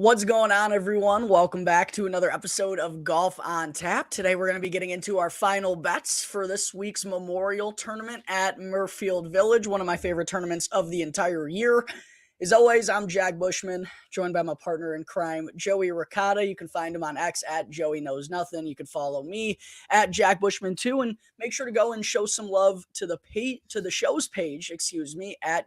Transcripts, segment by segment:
What's going on, everyone? Welcome back to another episode of Golf on Tap. Today, we're going to be getting into our final bets for this week's Memorial Tournament at Muirfield Village, one of my favorite tournaments of the entire year. As always, I'm Jack Bushman, joined by my partner in crime, Joey Ricotta. You can find him on X at Joey Knows Nothing. You can follow me at Jack Bushman2, and make sure to go and show some love to the show's page, at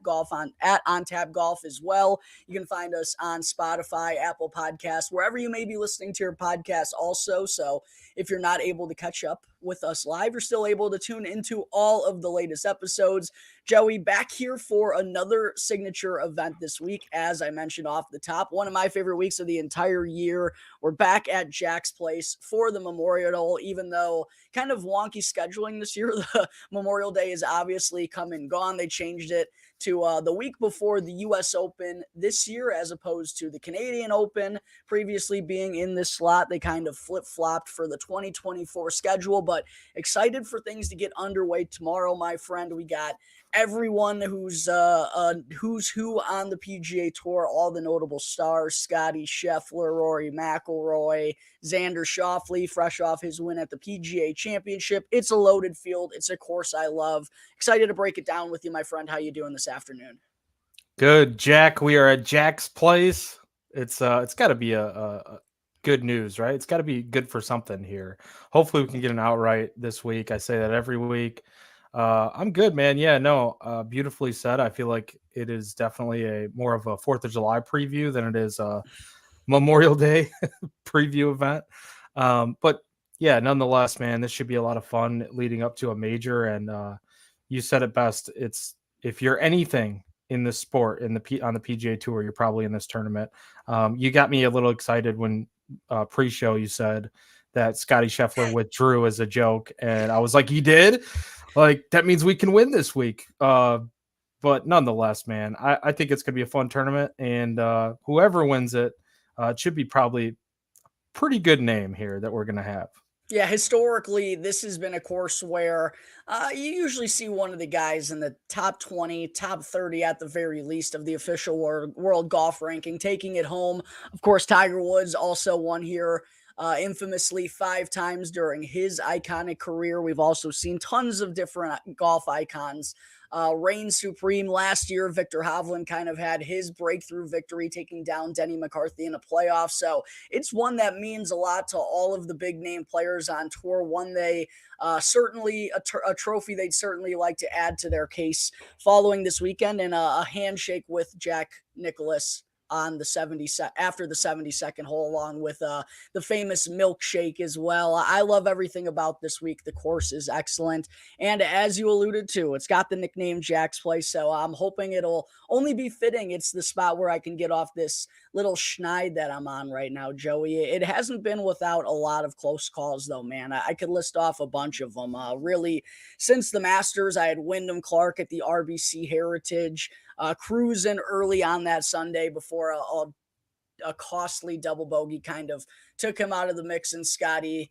On Tap Golf as well. You can find us on Spotify, Apple Podcasts, wherever you may be listening to your podcast also. So if you're not able to catch up with us live, you're still able to tune into all of the latest episodes. Joey, back here for another signature event this week, as I mentioned off the top. One of my favorite weeks of the entire year. We're back at Jack's place for the Memorial, even though kind of wonky scheduling this year. The Memorial Day is obviously come and gone. They changed it to the week before the U.S. Open this year, as opposed to the Canadian Open previously being in this slot. They kind of flip-flopped for the 2024 schedule, but excited for things to get underway tomorrow, my friend. We got everyone who's who on the PGA Tour, all the notable stars: Scotty Scheffler, Rory McIlroy, Xander Schauffele, fresh off his win at the PGA Championship. It's a loaded field. It's a course I love. Excited to break it down with you, my friend. How you doing this afternoon? Good, Jack. We are at Jack's place. It's got to be a good news, right? It's got to be good for something here. Hopefully, we can get an outright this week. I say that every week. I'm good, man. Yeah, no, beautifully said. I feel like it is definitely a more of a 4th of July preview than it is a Memorial Day preview event. But yeah, nonetheless, man, this should be a lot of fun leading up to a major. And you said it best. It's if you're anything in this sport on the PGA Tour, you're probably in this tournament. You got me a little excited when pre-show you said that Scotty Scheffler withdrew as a joke, and I was like, he did? Like, that means we can win this week. But nonetheless, man, I think it's going to be a fun tournament, and whoever wins it, it should be probably a pretty good name here that we're going to have. Yeah, historically, this has been a course where you usually see one of the guys in the top 20, top 30 at the very least of the official world golf ranking taking it home. Of course, Tiger Woods also won here infamously 5 times during his iconic career. We've also seen tons of different golf icons reign supreme. Last year, Victor Hovland kind of had his breakthrough victory, taking down Denny McCarthy in a playoff. So it's one that means a lot to all of the big name players on tour. One they certainly a trophy they'd certainly like to add to their case following this weekend, and a handshake with Jack Nicklaus on the after the 72nd hole, along with the famous milkshake as well. I love everything about this week. The course is excellent, and as you alluded to, it's got the nickname Jack's Place, so I'm hoping it'll only be fitting. It's the spot where I can get off this little schneid that I'm on right now, Joey. It hasn't been without a lot of close calls, though, man. I could list off a bunch of them. Really, since the Masters, I had Wyndham Clark at the RBC Heritage, cruising early on that Sunday before a costly double bogey kind of took him out of the mix, and Scotty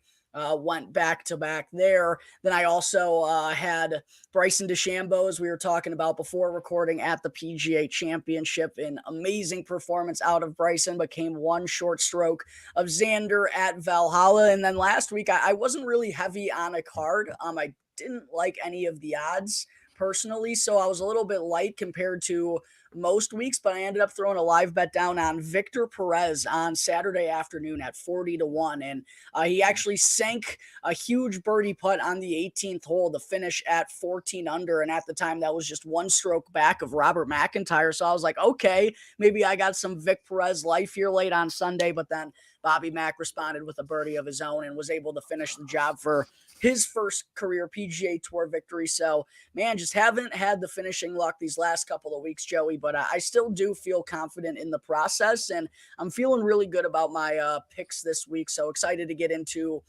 went back to back there. Then I also had Bryson DeChambeau, as we were talking about before recording, at the PGA Championship. An amazing performance out of Bryson, but came one short stroke of Xander at Valhalla. And then last week, I wasn't really heavy on a card. I didn't like any of the odds personally, so I was a little bit light compared to most weeks, but I ended up throwing a live bet down on Victor Perez on Saturday afternoon at 40-1, and he actually sank a huge birdie putt on the 18th hole to finish at 14 under, and at the time that was just one stroke back of Robert McIntyre. So I was like, okay, maybe I got some Vic Perez life here late on Sunday, but then Bobby Mack responded with a birdie of his own and was able to finish the job for his first career PGA Tour victory. So, man, just haven't had the finishing luck these last couple of weeks, Joey, but I still do feel confident in the process, and I'm feeling really good about my picks this week. So excited to get into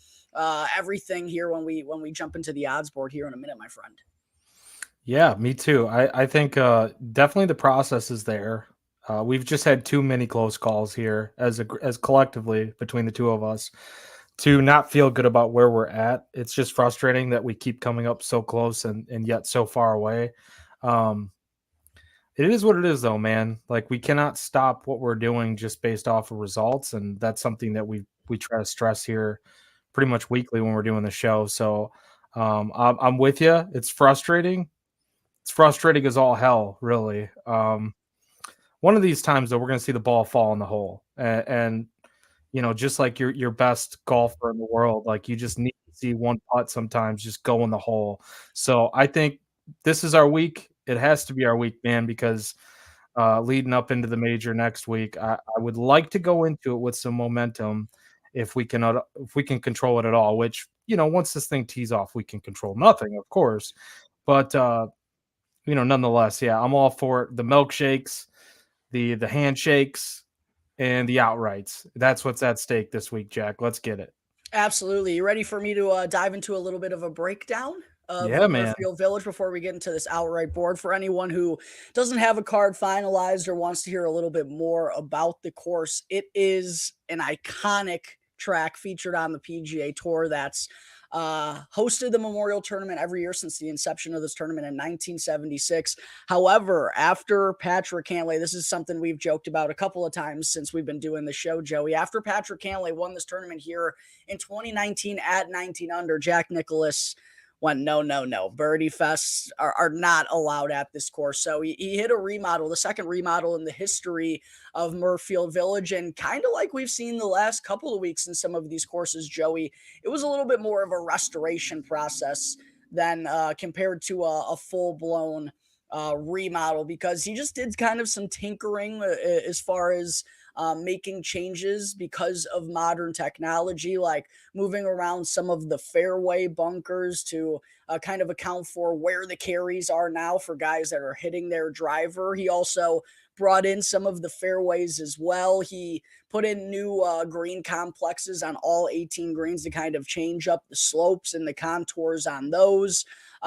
everything here when we jump into the odds board here in a minute, my friend. Yeah, me too. I think definitely the process is there. We've just had too many close calls here as collectively between the two of us to not feel good about where we're at. It's just frustrating that we keep coming up so close and yet so far away. It is what it is, though, man. Like, we cannot stop what we're doing just based off of results, and that's something that we try to stress here pretty much weekly when we're doing the show. So, I'm with you. It's frustrating. It's frustrating as all hell, really. One of these times, though, we're going to see the ball fall in the hole, and just like your best golfer in the world, like you just need to see one putt sometimes just go in the hole. So I think this is our week. It has to be our week, man, because leading up into the major next week, I would like to go into it with some momentum if we can control it at all. Which once this thing tees off, we can control nothing, of course. But nonetheless, yeah, I'm all for it. The milkshakes, the handshakes, and the outrights. That's what's at stake this week, Jack. Let's get it. Absolutely. You ready for me to dive into a little bit of a breakdown of Yeah, man. Muirfield Village before we get into this outright board? For anyone who doesn't have a card finalized or wants to hear a little bit more about the course, it is an iconic track featured on the PGA Tour that's hosted the Memorial Tournament every year since the inception of this tournament in 1976. However, after Patrick Cantlay, this is something we've joked about a couple of times since we've been doing the show, Joey. After Patrick Cantlay won this tournament here in 2019 at 19 under, Jack Nicklaus went, no, no, no. Birdie fests are not allowed at this course. So he hit a remodel, the second remodel in the history of Muirfield Village. And kind of like we've seen the last couple of weeks in some of these courses, Joey, it was a little bit more of a restoration process than compared to a full blown remodel, because he just did kind of some tinkering as far as making changes because of modern technology, like moving around some of the fairway bunkers to kind of account for where the carries are now for guys that are hitting their driver. He also brought in some of the fairways as well. He put in new green complexes on all 18 greens to kind of change up the slopes and the contours on those.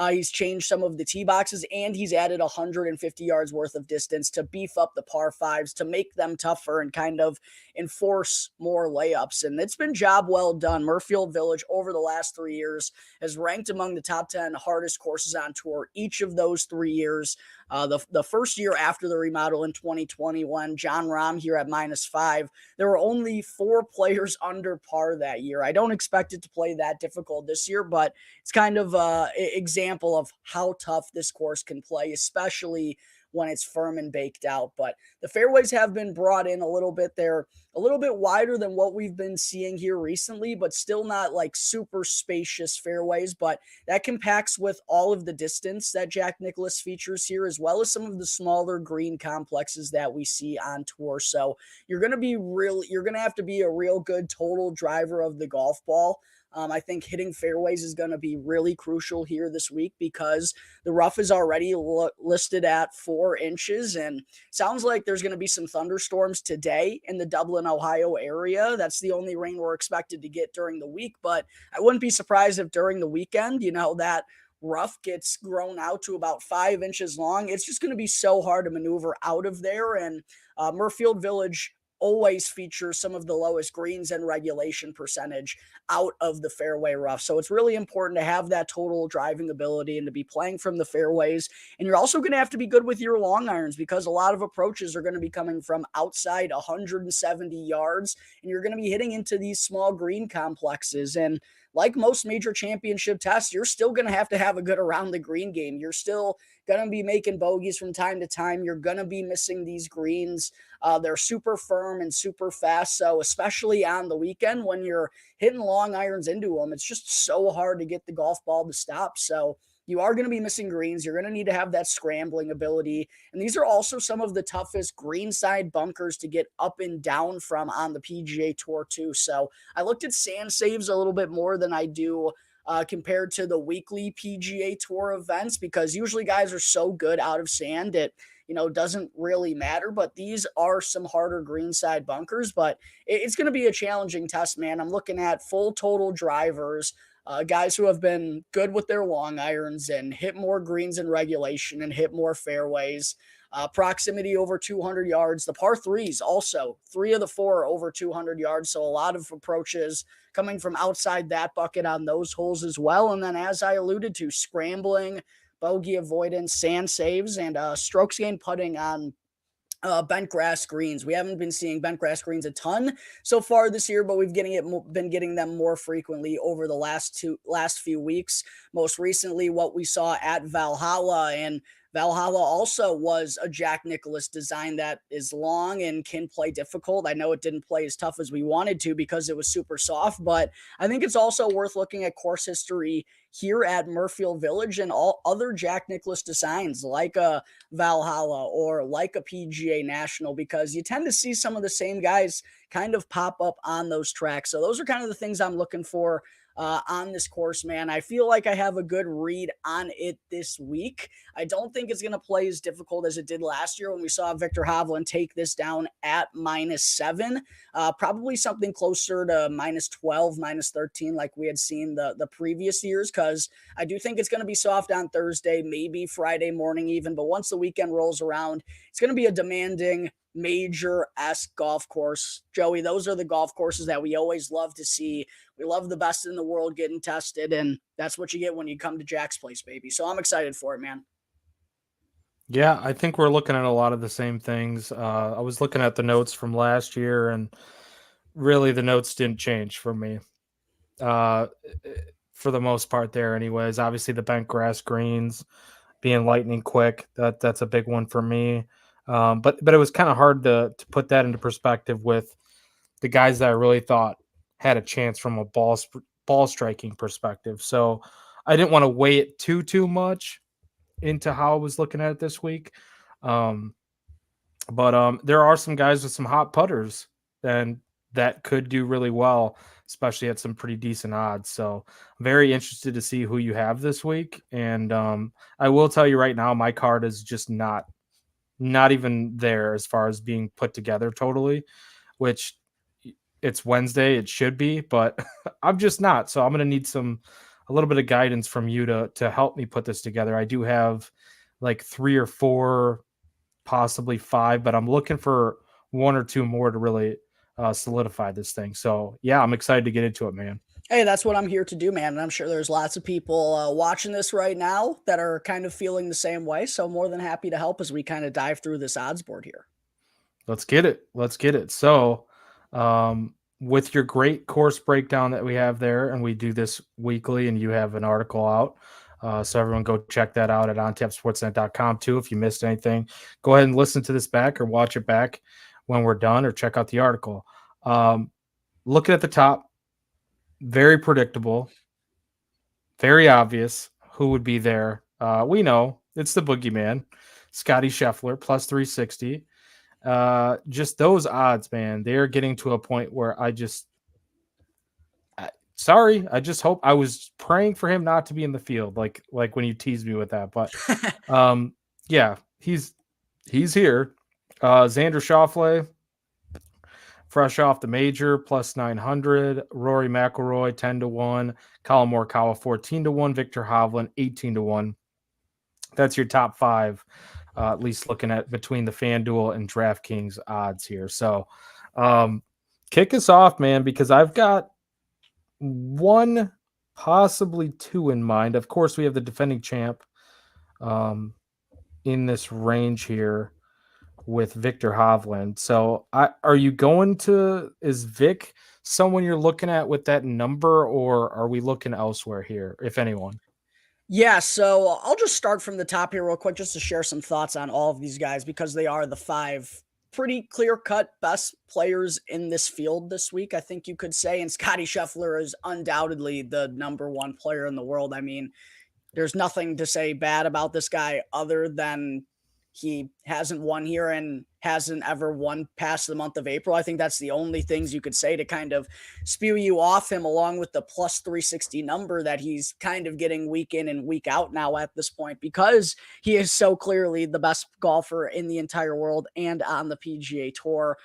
He's changed some of the tee boxes, and he's added 150 yards worth of distance to beef up the par fives to make them tougher and kind of enforce more layups. And it's been job well done. Muirfield Village over the last 3 years has ranked among the top 10 hardest courses on tour each of those 3 years. The first year after the remodel in 2021, John Rahm here at -5. There were only 4 players under par that year. I don't expect it to play that difficult this year, but it's kind of an example of how tough this course can play, especially when it's firm and baked out. But the fairways have been brought in a little bit. They're a little bit wider than what we've been seeing here recently, but still not like super spacious fairways. But that compacts with all of the distance that Jack Nicklaus features here, as well as some of the smaller green complexes that we see on tour. So you're going to have to be a real good total driver of the golf ball. I think hitting fairways is going to be really crucial here this week because the rough is already listed at 4 inches, and sounds like there's going to be some thunderstorms today in the Dublin, Ohio area. That's the only rain we're expected to get during the week, but I wouldn't be surprised if during the weekend, that rough gets grown out to about 5 inches long. It's just going to be so hard to maneuver out of there, and Muirfield Village always features some of the lowest greens and regulation percentage out of the fairway rough. So it's really important to have that total driving ability and to be playing from the fairways. And you're also going to have to be good with your long irons because a lot of approaches are going to be coming from outside 170 yards, and you're going to be hitting into these small green complexes. And like most major championship tests, you're still going to have a good around the green game. You're still going to be making bogeys from time to time. You're going to be missing these greens. They're super firm and super fast. So especially on the weekend when you're hitting long irons into them, it's just so hard to get the golf ball to stop. So you are going to be missing greens. You're going to need to have that scrambling ability. And these are also some of the toughest greenside bunkers to get up and down from on the PGA Tour too. So I looked at sand saves a little bit more than I do compared to the weekly PGA Tour events, because usually guys are so good out of sand it doesn't really matter. But these are some harder greenside bunkers, but it's going to be a challenging test, man. I'm looking at full total drivers, guys who have been good with their long irons and hit more greens in regulation and hit more fairways. Proximity over 200 yards. The par threes also 3 of the 4 over 200 yards. So a lot of approaches coming from outside that bucket on those holes as well. And then, as I alluded to, scrambling, bogey avoidance, sand saves, and strokes gained putting on bent grass greens. We haven't been seeing bent grass greens a ton so far this year, but been getting them more frequently over the last few weeks. Most recently, what we saw at Valhalla, and Valhalla also was a Jack Nicklaus design that is long and can play difficult. I know it didn't play as tough as we wanted to because it was super soft, but I think it's also worth looking at course history here at Muirfield Village and all other Jack Nicklaus designs like a Valhalla or like a PGA National, because you tend to see some of the same guys kind of pop up on those tracks. So those are kind of the things I'm looking for on this course, man. I feel like I have a good read on it this week. I don't think it's going to play as difficult as it did last year when we saw Victor Hovland take this down at -7. Probably something closer to -12, -13, like we had seen the previous years, because I do think it's going to be soft on Thursday, maybe Friday morning even. But once the weekend rolls around, it's going to be a demanding major-esque golf course. Joey, those are the golf courses that we always love to see. We love the best in the world getting tested, and that's what you get when you come to Jack's Place, baby. So I'm excited for it, man. Yeah, I think we're looking at a lot of the same things. I was looking at the notes from last year, and really the notes didn't change for me. Uh, for the most part, there, anyways. Obviously, the bent grass greens being lightning quick. That's a big one for me. But it was kind of hard to put that into perspective with the guys that I really thought had a chance from a ball striking perspective. So I didn't want to weigh it too much into how I was looking at it this week. Um, but there are some guys with some hot putters and that could do really well, especially at some pretty decent odds. So I'm very interested to see who you have this week. And I will tell you right now, my card is just not even there as far as being put together totally, which it's Wednesday, it should be, but I'm just not. So I'm gonna need a little bit of guidance from you to help me put this together. I do have like 3 or 4, possibly 5, but I'm looking for 1 or 2 more to really solidify this thing. So yeah, I'm excited to get into it, man. Hey, that's what I'm here to do, man. And I'm sure there's lots of people watching this right now that are kind of feeling the same way. So more than happy to help as we kind of dive through this odds board here. Let's get it. Let's get it. So, with your great course breakdown that we have there, and we do this weekly, and you have an article out. So everyone go check that out at ontapsportsnet.com too. If you missed anything, go ahead and listen to this back or watch it back when we're done, or check out the article. Looking at the top, very predictable, very obvious who would be there. We know it's the boogeyman, Scotty Scheffler, plus 360. Just those odds, man, they're getting to a point where sorry, I just hope. I was praying for him not to be in the field, like when you teased me with that. But yeah, he's here. Xander Schauffele, fresh off the major, plus 900. Rory McIlroy, 10-1. Colin Morikawa, 14-1. Victor Hovland, 18-1. That's your top 5, at least looking at between the FanDuel and DraftKings odds here. So kick us off, man, because I've got 1, possibly 2 in mind. Of course, we have the defending champ in this range here with Victor Hovland. So are you going to, is Vic someone you're looking at with that number, or are we looking elsewhere here, if anyone? Yeah, so I'll just start from the top here real quick just to share some thoughts on all of these guys because they are the 5 pretty clear-cut best players in this field this week, I think you could say. And Scotty Scheffler is undoubtedly the #1 player in the world. I mean, there's nothing to say bad about this guy other than he hasn't won here and hasn't ever won past the month of April. I think that's the only things you could say to kind of spew you off him, along with the plus 360 number that he's kind of getting week in and week out now at this point, because he is so clearly the best golfer in the entire world and on the PGA Tour.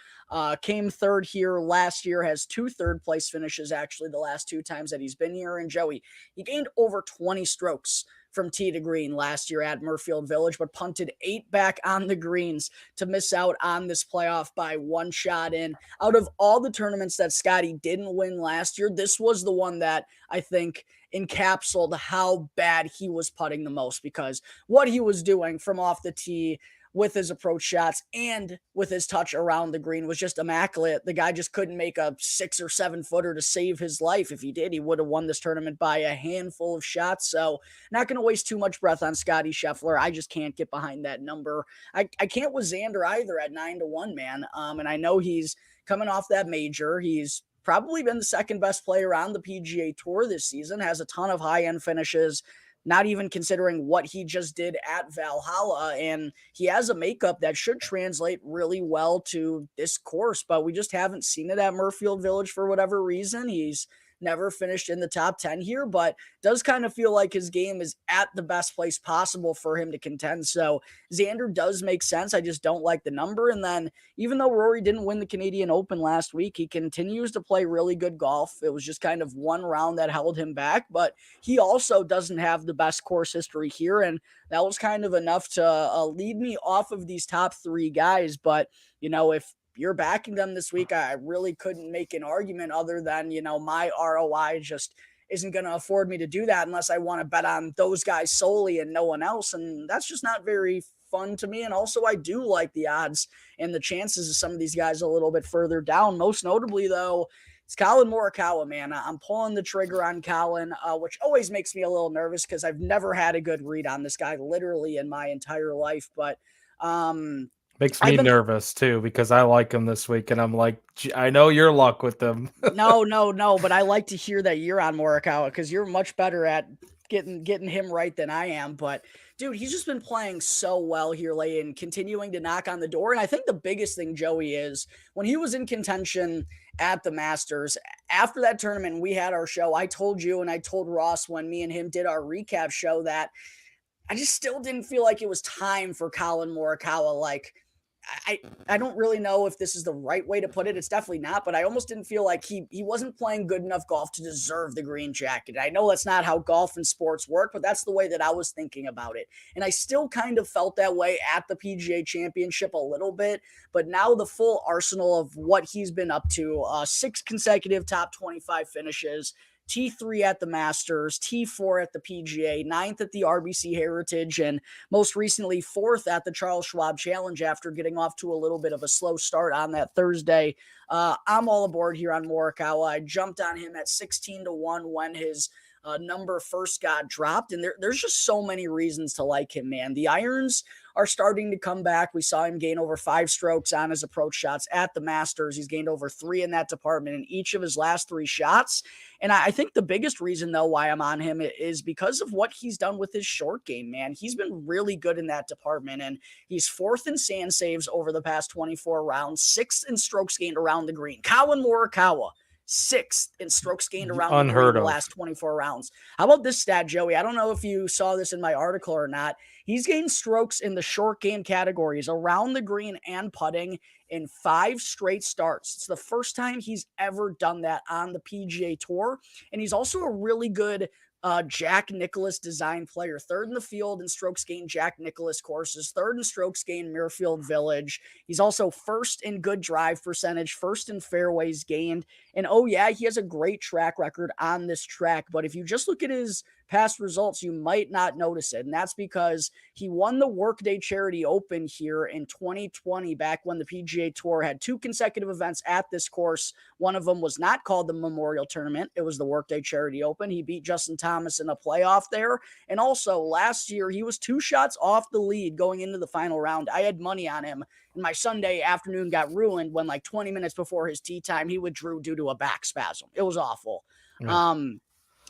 Came third here last year, has 2 third-place finishes actually the last 2 times that he's been here. And Joey, he gained over 20 strokes from tee to green last year at Muirfield Village, but punted 8 back on the greens to miss out on this playoff by 1 shot in. Out of all the tournaments that Scotty didn't win last year, this was the one that I think encapsulated how bad he was putting the most, because what he was doing from off the tee with his approach shots and with his touch around the green was just immaculate. The guy just couldn't make a 6 or 7 footer to save his life. If he did, he would have won this tournament by a handful of shots. So not going to waste too much breath on Scotty Scheffler. I just can't get behind that number. I can't with Xander either at 9-1, man. And I know he's coming off that major. He's probably been the second best player on the PGA Tour this season, has a ton of high-end finishes, not even considering what he just did at Valhalla. And he has a makeup that should translate really well to this course, but we just haven't seen it at Muirfield Village for whatever reason. He's never finished in the top 10 here, but does kind of feel like his game is at the best place possible for him to contend. So Xander does make sense. I just don't like the number. And then even though Rory didn't win the Canadian Open last week, he continues to play really good golf. It was just kind of one round that held him back, but he also doesn't have the best course history here. And that was kind of enough to lead me off of these top 3 guys. But, if you're backing them this week, I really couldn't make an argument other than, my ROI just isn't going to afford me to do that unless I want to bet on those guys solely and no one else. And that's just not very fun to me. And also I do like the odds and the chances of some of these guys a little bit further down. Most notably though, it's Collin Morikawa, man. I'm pulling the trigger on Collin, which always makes me a little nervous because I've never had a good read on this guy literally in my entire life. But makes me nervous too, because I like him this week and I'm like, I know your luck with them. No, but I like to hear that you're on Morikawa because you're much better at getting him right than I am. But dude, he's just been playing so well here lately and continuing to knock on the door. And I think the biggest thing, Joey, is when he was in contention at the Masters, after that tournament, we had our show. I told you and I told Ross when me and him did our recap show that I just still didn't feel like it was time for Collin Morikawa. Like, I don't really know if this is the right way to put it. It's definitely not, but I almost didn't feel like he wasn't playing good enough golf to deserve the green jacket. I know that's not how golf and sports work, but that's the way that I was thinking about it. And I still kind of felt that way at the PGA Championship a little bit, but now the full arsenal of what he's been up to, 6 consecutive top 25 finishes, T3 at the Masters, T4 at the PGA, 9th at the RBC Heritage, and most recently 4th at the Charles Schwab Challenge after getting off to a little bit of a slow start on that Thursday. I'm all aboard here on Morikawa. I jumped on him at 16-1 when his number first got dropped, and there's just so many reasons to like him, man. The irons are starting to come back. We saw him gain over 5 strokes on his approach shots at the Masters. He's gained over 3 in that department in each of his last 3 shots. And I think the biggest reason, though, why I'm on him is because of what he's done with his short game, man. He's been really good in that department, and he's 4th in sand saves over the past 24 rounds, 6th in strokes gained around the green. Collin Morikawa, 6th in strokes gained around the green in the last 24 rounds. How about this stat, Joey? I don't know if you saw this in my article or not. He's gained strokes in the short game categories around the green and putting in 5 straight starts. It's the first time he's ever done that on the PGA Tour. And he's also a really good Jack Nicklaus design player, 3rd in the field in strokes gained Jack Nicklaus courses, 3rd in strokes gained Muirfield Village. He's also 1st in good drive percentage, 1st in fairways gained. And oh yeah, he has a great track record on this track. But if you just look at his past results, you might not notice it. And that's because he won the Workday Charity Open here in 2020, back when the PGA Tour had 2 consecutive events at this course. One of them was not called the Memorial Tournament. It was the Workday Charity Open. He beat Justin Thomas in a playoff there. And also last year, he was 2 shots off the lead going into the final round. I had money on him, and my Sunday afternoon got ruined when like 20 minutes before his tee time, he withdrew due to a back spasm. It was awful. Yeah.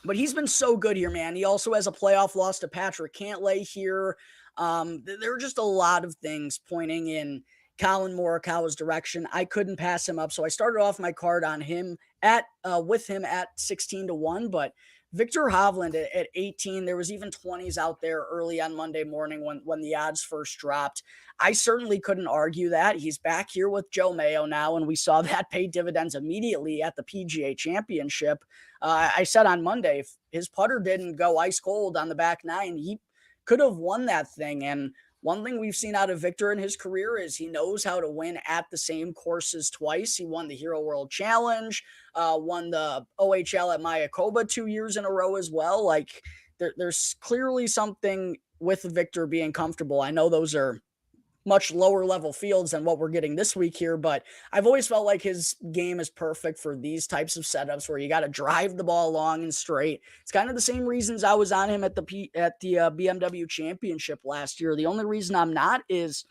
But he's been so good here, man. He also has a playoff loss to Patrick Cantlay here. There are just a lot of things pointing in Colin Morikawa's direction. I couldn't pass him up, so I started off my card on him at with him at 16-1. But Victor Hovland at 18, there was even 20s out there early on Monday morning when the odds first dropped. I certainly couldn't argue that. He's back here with Joe Mayo now, and we saw that pay dividends immediately at the PGA Championship. I said on Monday, if his putter didn't go ice cold on the back nine, he could have won that thing. And one thing we've seen out of Victor in his career is he knows how to win at the same courses twice. He won the Hero World Challenge, won the OHL at Mayakoba 2 years in a row as well. Like there's clearly something with Victor being comfortable. I know those are much lower level fields than what we're getting this week here, but I've always felt like his game is perfect for these types of setups where you got to drive the ball long and straight. It's kind of the same reasons I was on him at the BMW Championship last year. The only reason I'm not is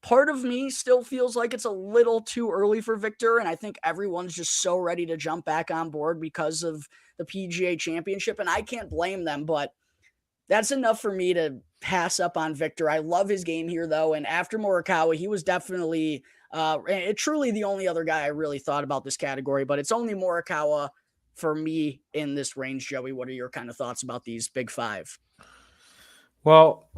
part of me still feels like it's a little too early for Victor, and I think everyone's just so ready to jump back on board because of the PGA Championship, and I can't blame them, but that's enough for me to pass up on Victor. I love his game here, though. And after Morikawa, he was definitely truly the only other guy I really thought about this category. But it's only Morikawa for me in this range, Joey. What are your kind of thoughts about these big five? Well,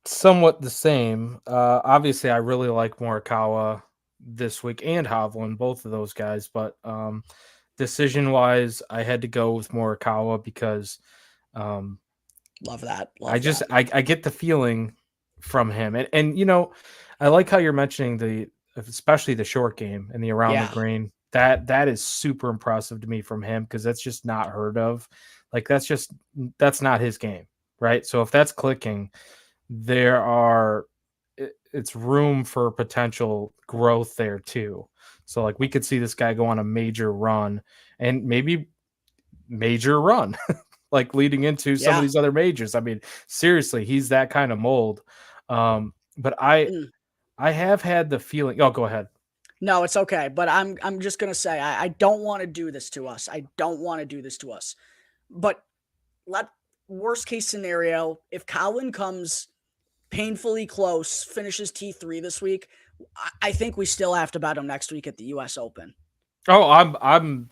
somewhat the same. Obviously, I really like Morikawa this week and Hovland, both of those guys. But decision wise, I had to go with Morikawa because love that. I get the feeling from him, and you know, I like how you're mentioning especially the short game and the around the green. That is super impressive to me from him because that's just not heard of. Like that's not his game, right? So if that's clicking, it's room for potential growth there too. So like we could see this guy go on a major run and maybe major run like leading into some of these other majors. I mean, seriously, he's that kind of mold. But I have had the feeling. Oh, go ahead. No, it's okay. But I'm just gonna say I don't want to do this to us. I don't want to do this to us. But worst case scenario, if Colin comes painfully close, finishes T3 this week, I think we still have to bet him next week at the US Open. Oh, I'm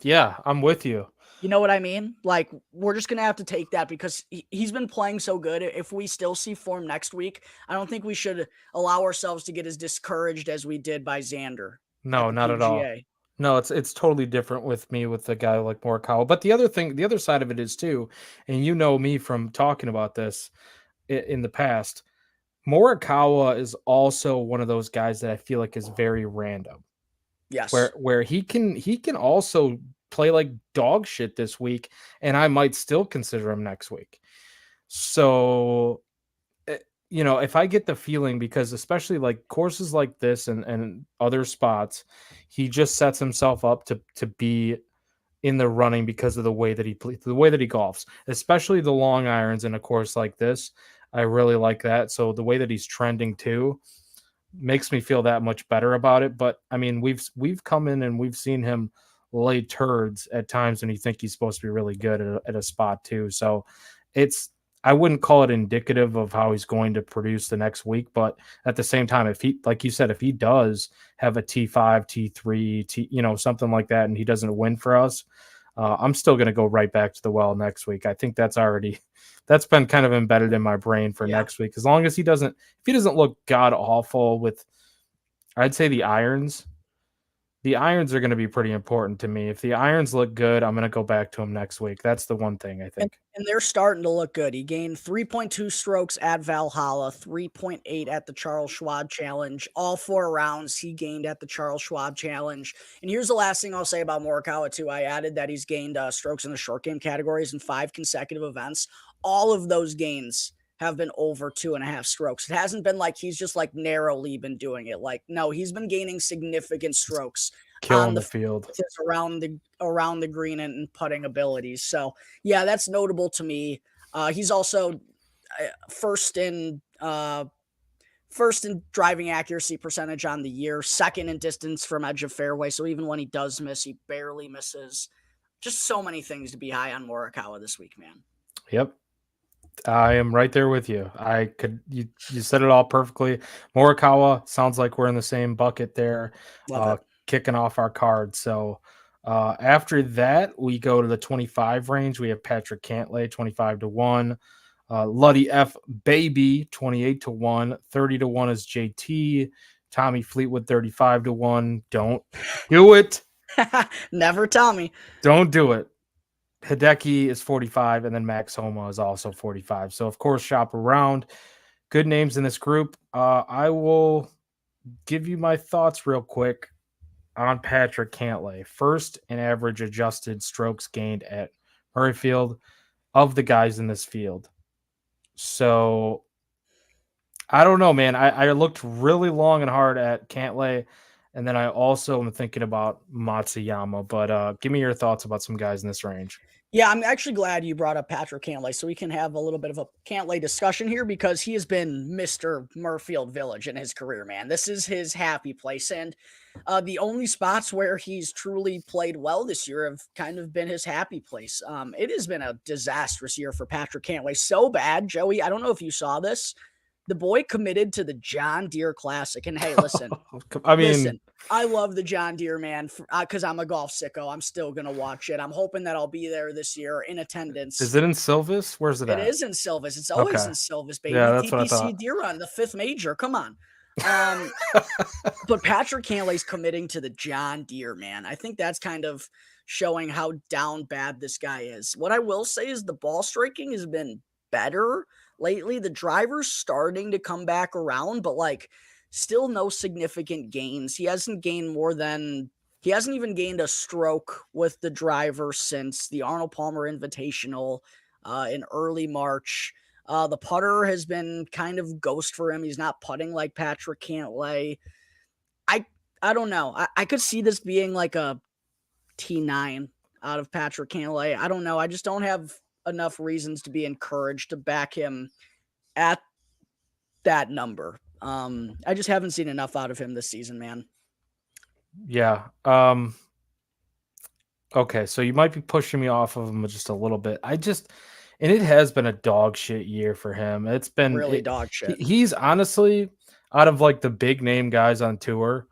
with you. You know what I mean? Like, we're just going to have to take that because he's been playing so good. If we still see form next week, I don't think we should allow ourselves to get as discouraged as we did by Xander. No, not at all. No, it's totally different with me with a guy like Morikawa. But the other side of it is too, and you know me from talking about this in the past, Morikawa is also one of those guys that I feel like is very random. Yes. Where he can also play like dog shit this week, and I might still consider him next week. So, you know, if I get the feeling, because especially like courses like this and other spots, he just sets himself up to be in the running because of the way that he plays, the way that he golfs, especially the long irons in a course like this. I really like that. So the way that he's trending too makes me feel that much better about it. But I mean, we've come in and we've seen him lay turds at times when you think he's supposed to be really good at a spot too. So I wouldn't call it indicative of how he's going to produce the next week, but at the same time, if he, like you said, if he does have a T5, T3, something like that, and he doesn't win for us, I'm still going to go right back to the well next week. I think that's been kind of embedded in my brain for next week. As long as if he doesn't look god awful with, I'd say the irons are going to be pretty important to me. If the irons look good, I'm going to go back to him next week. That's the one thing I think. And they're starting to look good. He gained 3.2 strokes at Valhalla, 3.8 at the Charles Schwab Challenge. All 4 rounds he gained at the Charles Schwab Challenge. And here's the last thing I'll say about Morikawa too. I added that he's gained strokes in the short game categories in 5 consecutive events. All of those gains have been over 2.5 strokes. It hasn't been like he's just like narrowly been doing it. Like, no, he's been gaining significant strokes killing the field around the green and putting abilities. So yeah, that's notable to me. He's also first in driving accuracy percentage on the year, second in distance from edge of fairway. So even when he does miss, he barely misses. Just so many things to be high on Morikawa this week, man. Yep. I am right there with you. You said it all perfectly. Morikawa sounds like we're in the same bucket there, Love it. kicking off our card. So after that, we go to the 25 range. We have Patrick Cantlay, 25-1. Luddy F Baby, 28-1. 30-1 is JT. Tommy Fleetwood, 35-1. Don't do it. Never Tommy. Don't do it. Hideki is 45, and then Max Homa is also 45. So, of course, shop around. Good names in this group. I will give you my thoughts real quick on Patrick Cantlay. First in average adjusted strokes gained at Muirfield of the guys in this field. So, I don't know, man. I looked really long and hard at Cantlay, and then I also am thinking about Matsuyama. But give me your thoughts about some guys in this range. Yeah, I'm actually glad you brought up Patrick Cantlay so we can have a little bit of a Cantlay discussion here because he has been Mr. Muirfield Village in his career, man. This is his happy place. And the only spots where he's truly played well this year have kind of been his happy place. It has been a disastrous year for Patrick Cantlay. So bad, Joey. I don't know if you saw this. The boy committed to the John Deere Classic. And hey, listen, I mean, listen, I love the John Deere, man, because I'm a golf sicko. I'm still going to watch it. I'm hoping that I'll be there this year in is attendance. it in Silvis? Where's it It at? is in Silvis. It's always Okay. in Silvis, Yeah, baby. that's what I TPC thought. Deer Run, the fifth major. Come on. Um, but Patrick Cantley's committing to the John Deere, man. I think that's kind of showing how down bad this guy is. What I will say is the ball striking has been better lately. The driver's starting to come back around, but like still no significant gains. He hasn't even gained a stroke with the driver since the Arnold Palmer Invitational in early March. The putter has been kind of ghost for him. He's not putting like Patrick Cantlay. I I don't know. I could see this being like a T9 out of Patrick Cantlay. I don't know. I just don't have enough reasons to be encouraged to back him at that number. I just haven't seen enough out of him this season, man. Yeah. Okay, so you might be pushing me off of him just a little bit. And it has been a dog shit year for him. Really dog shit. He's honestly out of like the big name guys on tour.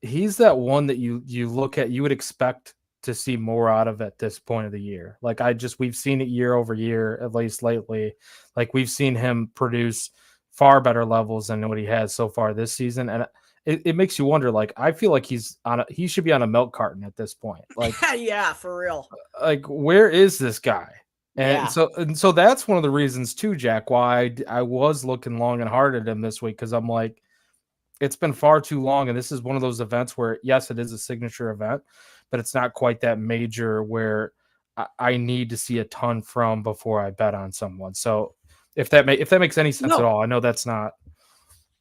He's that one that you look at, you would expect to see more out of at this point of the year. Like we've seen it year over year, at least lately. Like we've seen him produce far better levels than what he has so far this season. And it makes you wonder, like, I feel like he should be on a milk carton at this point. Like, Yeah, for real. where is this guy? And Yeah. so that's one of the reasons too, Jack, why I was looking long and hard at him this week. Cause I'm like, it's been far too long. And this is one of those events where, yes, it is a signature event, but it's not quite that major where I need to see a ton from before I bet on someone. So if that makes any sense at No, all, I know that's not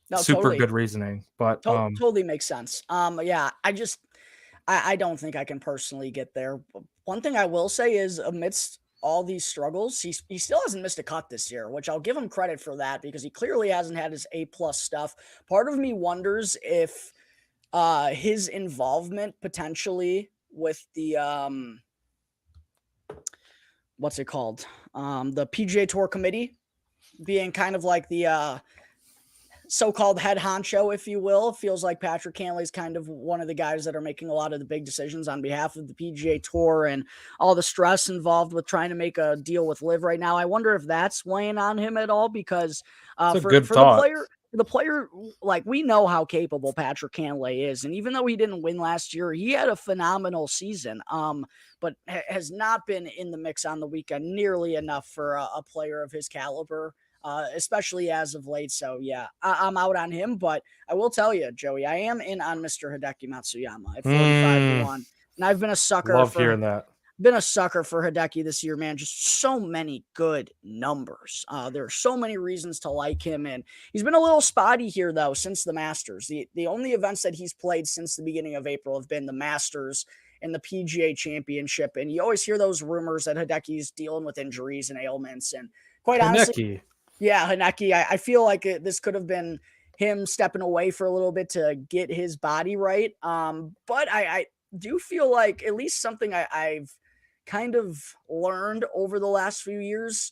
no, super totally. good reasoning, but Totally makes sense. Yeah, I don't think I can personally get there. One thing I will say is amidst all these struggles, he still hasn't missed a cut this year, which I'll give him credit for that because he clearly hasn't had his A plus stuff. Part of me wonders if his involvement potentially with the what's it called? The PGA Tour committee being kind of like the so-called head honcho, if you will. Feels like Patrick Cantley's kind of one of the guys that are making a lot of the big decisions on behalf of the PGA Tour and all the stress involved with trying to make a deal with Liv right now. I wonder if that's weighing on him at all because it's a for good the thought. player, like we know how capable Patrick Cantlay is, and even though he didn't win last year, he had a phenomenal season. But has not been in the mix on the weekend nearly enough for a player of his caliber. Especially as of late. So yeah, I'm out on him, but I will tell you, Joey, I am in on Mr. Hideki Matsuyama at 45-1. And I've been a sucker Love for hearing that. Hideki this year, man. Just so many good numbers. There are so many reasons to like him, and he's been a little spotty here though since the Masters. The only events that he's played since the beginning of April have been the Masters and the PGA Championship. And you always hear those rumors that Hideki's dealing with injuries and ailments. And quite honestly, Kaneki. yeah, Haneki, I feel like this could have been him stepping away for a little bit to get his body right. But I do feel like at least something I've kind of learned over the last few years.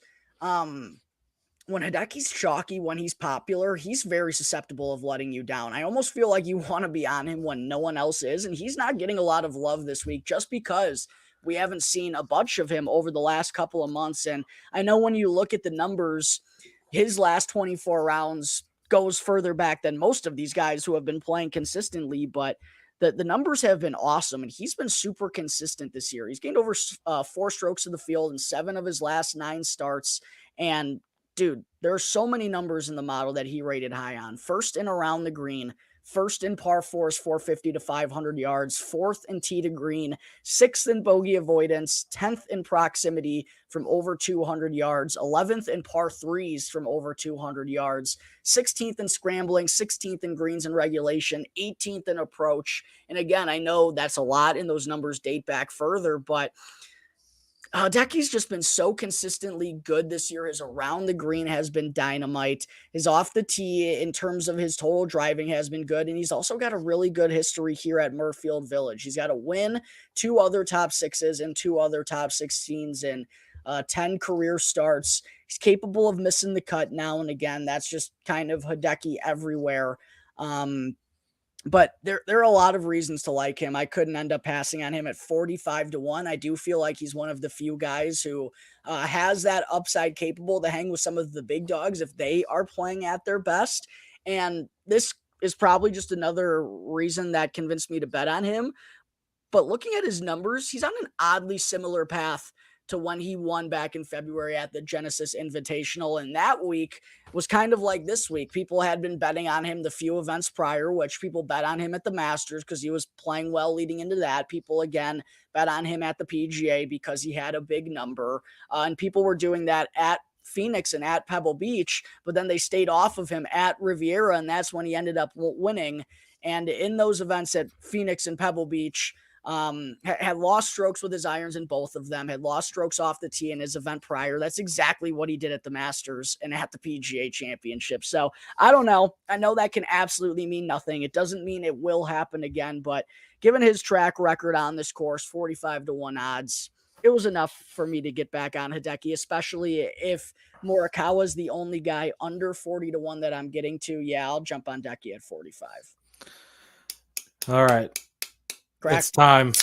when Hideki's chalky, when he's popular, he's very susceptible of letting you down. I almost feel like you want to be on him when no one else is, and he's not getting a lot of love this week just because we haven't seen a bunch of him over the last couple of months. And I know when you look at the numbers, his last 24 rounds goes further back than most of these guys who have been playing consistently, but the numbers have been awesome, and he's been super consistent this year. He's gained over 4 strokes of the field in 7 of his last 9 starts. And dude, there are so many numbers in the model that he rated high on. First in around the green, first in par fours, 450 to 500 yards, fourth in tee to green, sixth in bogey avoidance, 10th in proximity from over 200 yards, 11th in par threes from over 200 yards, 16th in scrambling, 16th in greens and regulation, 18th in approach. And again, I know that's a lot and those numbers date back further, but Decky's just been so consistently good this year. His around the green has been dynamite. His off the tee, in terms of his total driving, has been good. And he's also got a really good history here at Muirfield Village. He's got a win, 2 other top sixes, and 2 other top 16s in 10 career starts. He's capable of missing the cut now and again. That's just kind of Hideki everywhere. But there are a lot of reasons to like him. I couldn't end up passing on him at 45 to 1. I do feel like he's one of the few guys who has that upside capable to hang with some of the big dogs if they are playing at their best. And this is probably just another reason that convinced me to bet on him. But looking at his numbers, he's on an oddly similar path to when he won back in February at the Genesis Invitational. And that week was kind of like this week. People had been betting on him the few events prior, which people bet on him at the Masters because he was playing well leading into that. People, again, bet on him at the PGA because he had a big number. And people were doing that at Phoenix and at Pebble Beach, but then they stayed off of him at Riviera, and that's when he ended up winning. And in those events at Phoenix and Pebble Beach, had lost strokes with his irons in both of them, had lost strokes off the tee in his event prior. That's exactly what he did at the Masters and at the PGA Championship. So I don't know. I know that can absolutely mean nothing. It doesn't mean it will happen again, but given his track record on this course, 45 to 1 odds, it was enough for me to get back on Hideki, especially if Morikawa is the only guy under 40 to 1 that I'm getting to. Yeah, I'll jump on Decky at 45. All right. Crack. It's time.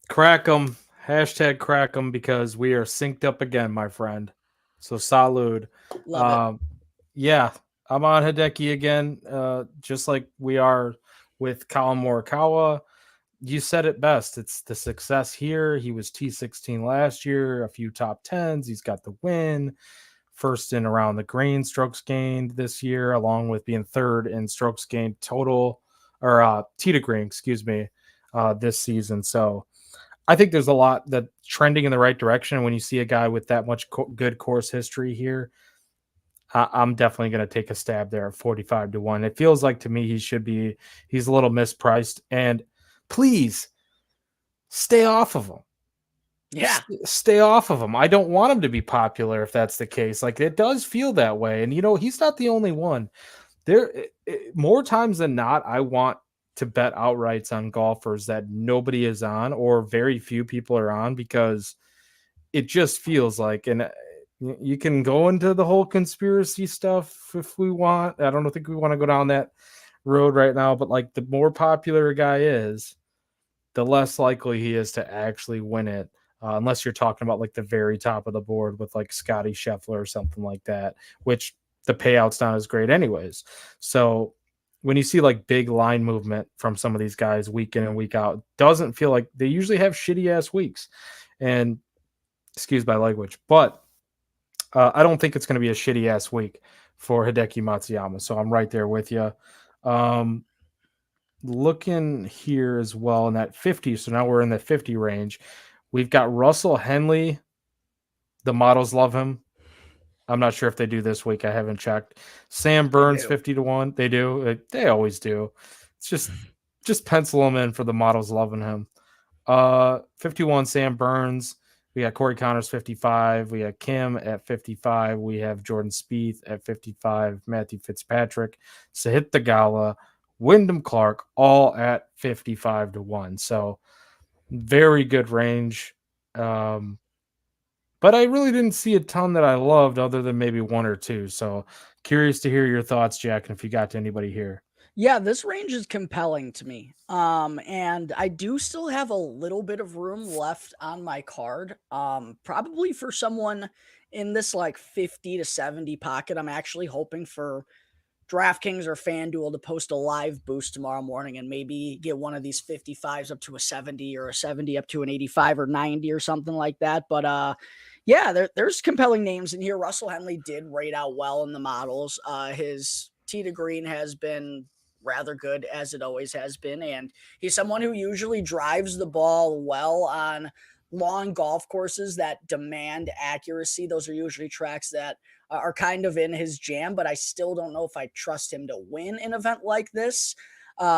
Crack them. Hashtag crack them because we are synced up again, my friend. So salud. Love it. Yeah, I'm on Hideki again, just like we are with Colin Morikawa. You said it best. It's the success here. He was T16 last year, a few top 10s. He's got the win. First in around the green strokes gained this year, along with being third in strokes gained total, or tee to green, excuse me, this season. So I think there's a lot that trending in the right direction. When you see a guy with that much good course history here, I'm definitely going to take a stab there at 45 to 1. It feels like to me he's a little mispriced. And please stay off of him. Yeah. Stay off of him. I don't want him to be popular if that's the case. Like, it does feel that way. And, he's not the only one. More times than not, I want to bet outrights on golfers that nobody is on or very few people are on, because it just feels like, and you can go into the whole conspiracy stuff if we want. I don't think we want to go down that road right now, but like, the more popular a guy is, the less likely he is to actually win it. Unless you're talking about like the very top of the board with like Scotty Scheffler or something like that, which the payout's not as great anyways. So when you see like big line movement from some of these guys week in and week out, doesn't feel like they usually have shitty ass weeks. And excuse my language, but I don't think it's going to be a shitty ass week for Hideki Matsuyama. So I'm right there with you. Looking here as well in that 50. So now we're in the 50 range. We've got Russell Henley. The models love him. I'm not sure if they do this week. I haven't checked. Sam Burns, 50 to 1. They do. They always do. It's just pencil him in for the models loving him. 51, Sam Burns. We got Corey Connors, 55. We got Kim at 55. We have Jordan Spieth at 55. Matthew Fitzpatrick, Sahith Theegala, Wyndham Clark, all at 55 to 1. So very good range. but I really didn't see a ton that I loved other than maybe one or two. So curious to hear your thoughts, Jack, and if you got to anybody here. Yeah, this range is compelling to me. And I do still have a little bit of room left on my card. Probably for someone in this like 50 to 70 pocket. I'm actually hoping for DraftKings or FanDuel to post a live boost tomorrow morning and maybe get one of these 55s up to a 70 or a 70 up to an 85 or 90 or something like that. But yeah, there's compelling names in here. Russell Henley did rate out well in the models. His tee to green has been rather good as it always has been. And he's someone who usually drives the ball well on long golf courses that demand accuracy. Those are usually tracks that are kind of in his jam, but I still don't know if I trust him to win an event like this.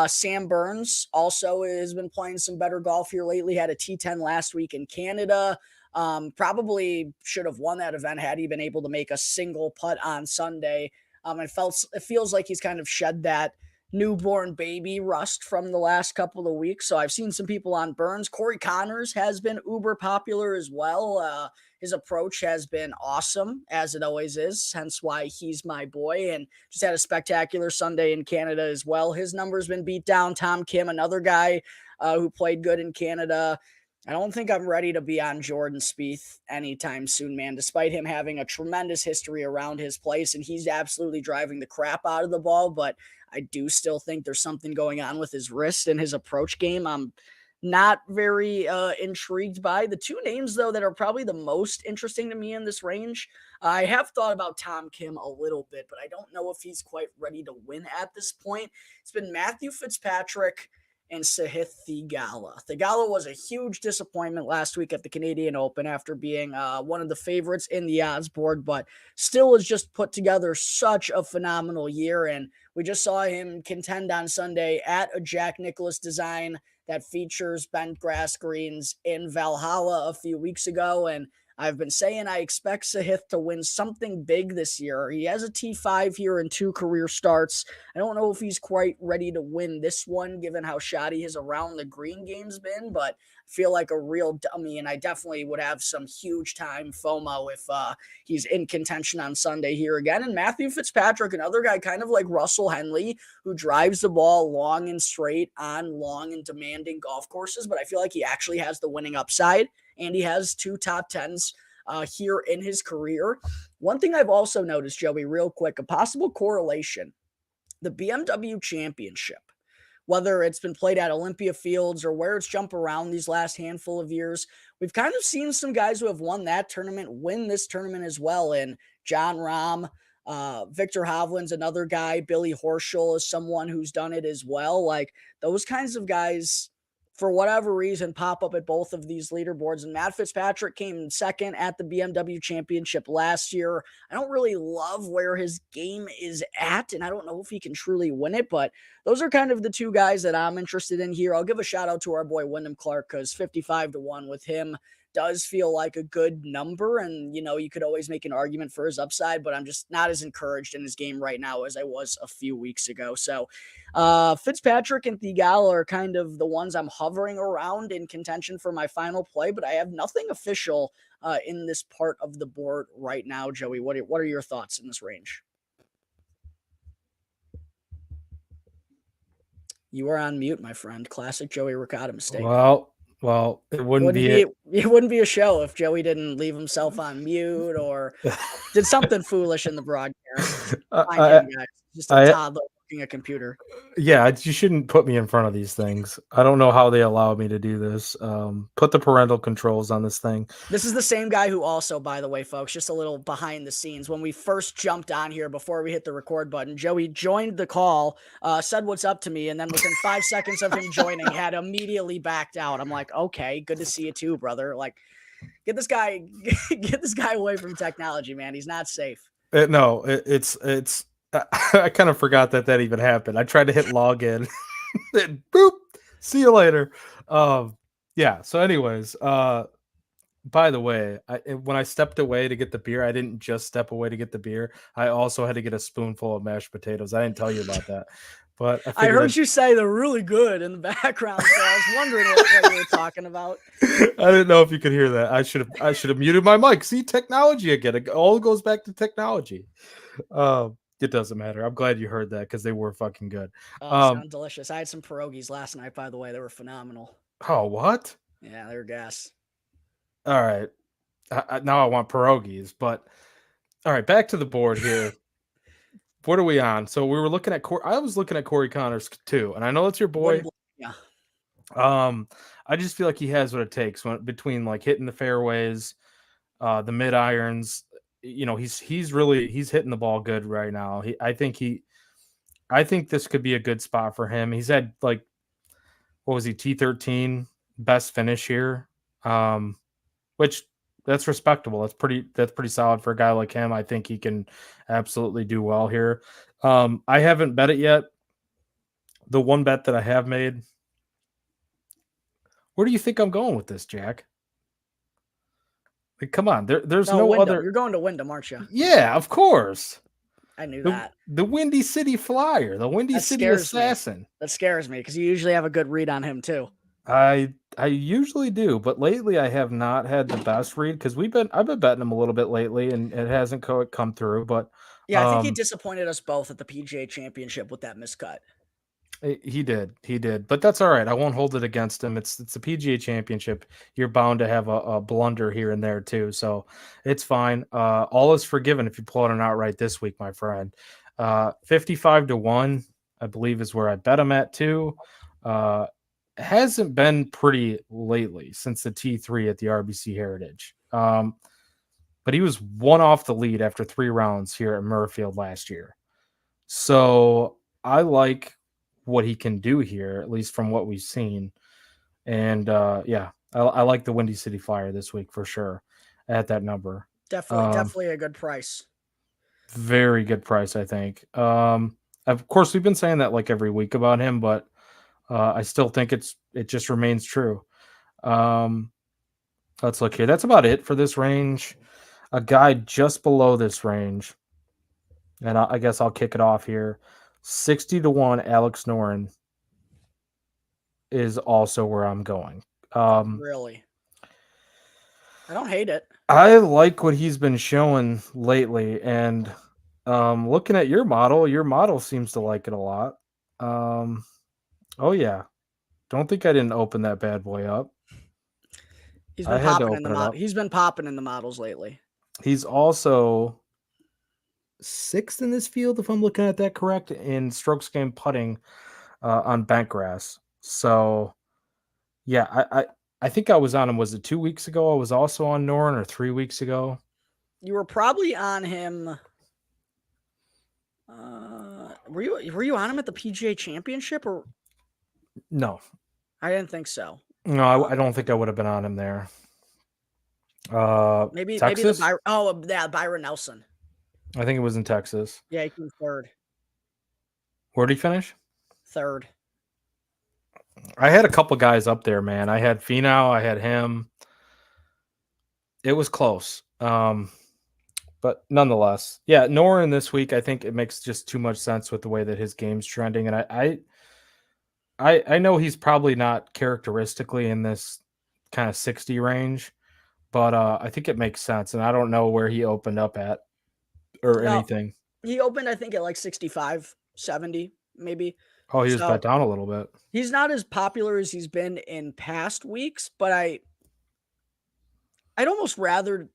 Sam Burns also has been playing some better golf here lately, had a T10 last week in Canada. Probably should have won that event had he been able to make a single putt on Sunday. It feels like he's kind of shed that newborn baby rust from the last couple of weeks. So I've seen some people on Burns. Corey Connors has been uber popular as well. His approach has been awesome, as it always is, hence why he's my boy, and just had a spectacular Sunday in Canada as well. His number's been beat down. Tom Kim, another guy who played good in Canada. I don't think I'm ready to be on Jordan Spieth anytime soon, man, despite him having a tremendous history around his place, and he's absolutely driving the crap out of the ball, but I do still think there's something going on with his wrist and his approach game. I'm not very intrigued by. The two names, though, that are probably the most interesting to me in this range. I have thought about Tom Kim a little bit, but I don't know if he's quite ready to win at this point. It's been Matthew Fitzpatrick and Sahith Theegala. Theegala was a huge disappointment last week at the Canadian Open after being one of the favorites in the odds board, but still has just put together such a phenomenal year. And we just saw him contend on Sunday at a Jack Nicklaus design that features bent grass greens in Valhalla a few weeks ago. And I've been saying I expect Sahith to win something big this year. He has a T5 here in 2 career starts. I don't know if he's quite ready to win this one, given how shoddy his around the green game's been, but I feel like a real dummy, and I definitely would have some huge time FOMO if he's in contention on Sunday here again. And Matthew Fitzpatrick, another guy kind of like Russell Henley, who drives the ball long and straight on long and demanding golf courses, but I feel like he actually has the winning upside, and he has 2 top 10s here in his career. One thing I've also noticed, Joey, real quick, a possible correlation, the BMW Championship, whether it's been played at Olympia Fields or where it's jumped around these last handful of years, we've kind of seen some guys who have won that tournament win this tournament as well. And John Rahm, Victor Hovland's another guy. Billy Horschel is someone who's done it as well. Like those kinds of guys, for whatever reason, pop up at both of these leaderboards. And Matt Fitzpatrick came second at the BMW Championship last year. I don't really love where his game is at, and I don't know if he can truly win it, but those are kind of the 2 guys that I'm interested in here. I'll give a shout out to our boy Wyndham Clark, because 55-1 with him does feel like a good number. And, you could always make an argument for his upside, but I'm just not as encouraged in his game right now as I was a few weeks ago. So Fitzpatrick and Theegala are kind of the ones I'm hovering around in contention for my final play, but I have nothing official in this part of the board right now. Joey, what are your thoughts in this range? You are on mute, my friend. Classic Joey Ricotta mistake. Well, it wouldn't be it wouldn't be a show if Joey didn't leave himself on mute or did something foolish in the broadcast. Guys. Just a toddler working a computer. Yeah, you shouldn't put me in front of these things. I don't know how they allow me to do this. Put the parental controls on this thing. This is the same guy who also, by the way, folks, just a little behind the scenes. When we first jumped on here before we hit the record button, Joey joined the call, said what's up to me, and then within 5 seconds of him joining, had immediately backed out. I'm like, okay, good to see you too, brother. Like, get this guy away from technology, man. He's not safe. It's I kind of forgot that even happened. I tried to hit login, and boop, see you later. Yeah. So, anyways, by the way, when I stepped away to get the beer, I didn't just step away to get the beer. I also had to get a spoonful of mashed potatoes. I didn't tell you about that. but I I figured heard you say they're really good in the background, so I was wondering what you were talking about. I didn't know if you could hear that. I should have muted my mic. See, technology again. It all goes back to technology. It doesn't matter. I'm glad you heard that because they were fucking good. Oh, sound delicious. I had some pierogies last night, by the way. They were phenomenal. Oh, what? Yeah, they were gas. All right. Now I want pierogies, but all right, back to the board here. What are we on? So we were looking at I was looking at Corey Connors too, and I know it's your boy. Yeah. I just feel like he has what it takes between like hitting the fairways, the mid irons. You know, he's hitting the ball good right now. I think this could be a good spot for him. He's had like, what was he, T13 best finish here, which that's respectable. That's pretty solid for a guy like him. I think he can absolutely do well here. I haven't bet it yet. The one bet that I have made. Where do you think I'm going with this, Jack? Like, come on, there's no Wyndham. other. You're going to Wyndham, aren't you? Yeah, of course. I knew that. The Windy City Flyer, the Windy City Assassin. That scares me because you usually have a good read on him too. I usually do, but lately I have not had the best read because I've been betting him a little bit lately and it hasn't come through. But yeah, I think he disappointed us both at the PGA Championship with that miscut. He did, but that's all right. I won't hold it against him. It's the PGA Championship. You're bound to have a blunder here and there too, so it's fine. All is forgiven if you pull out an outright this week, my friend. 55-1, I believe, is where I bet him at too. Hasn't been pretty lately since the T3 at the RBC Heritage. But he was one off the lead after 3 rounds here at Muirfield last year. So I like what he can do here, at least from what we've seen. And yeah, I like the Windy City Flyer this week for sure at that number. Definitely a good price. Very good price, I think. Of course, we've been saying that like every week about him, but I still think it just remains true. Let's look here. That's about it for this range. A guy just below this range, and I guess I'll kick it off here. 60-1, Alex Noren is also where I'm going. Really? I don't hate it. I like what he's been showing lately, and looking at your model seems to like it a lot. Oh yeah. Don't think I didn't open that bad boy up. He's been popping in the He's been popping in the models lately. He's also 6th in this field, if I'm looking at that correct, in strokes gained putting on bent grass. So, yeah, I think I was on him. Was it 2 weeks ago? I was also on Noren, or 3 weeks ago. You were probably on him. Were you on him at the PGA Championship or? No, I didn't think so. No, I don't think I would have been on him there. Maybe Texas? Byron Nelson. I think it was in Texas. Yeah, he came 3rd. Where did he finish? 3rd. I had a couple guys up there, man. I had Finau, I had him. It was close. But nonetheless, yeah, Noren this week, I think it makes just too much sense with the way that his game's trending. And I know he's probably not characteristically in this kind of 60 range, but I think it makes sense. And I don't know where he opened up at or anything. He opened, I think, at like 65, 70, maybe. Oh, he was bet down a little bit. He's not as popular as he's been in past weeks, but I'd almost rather.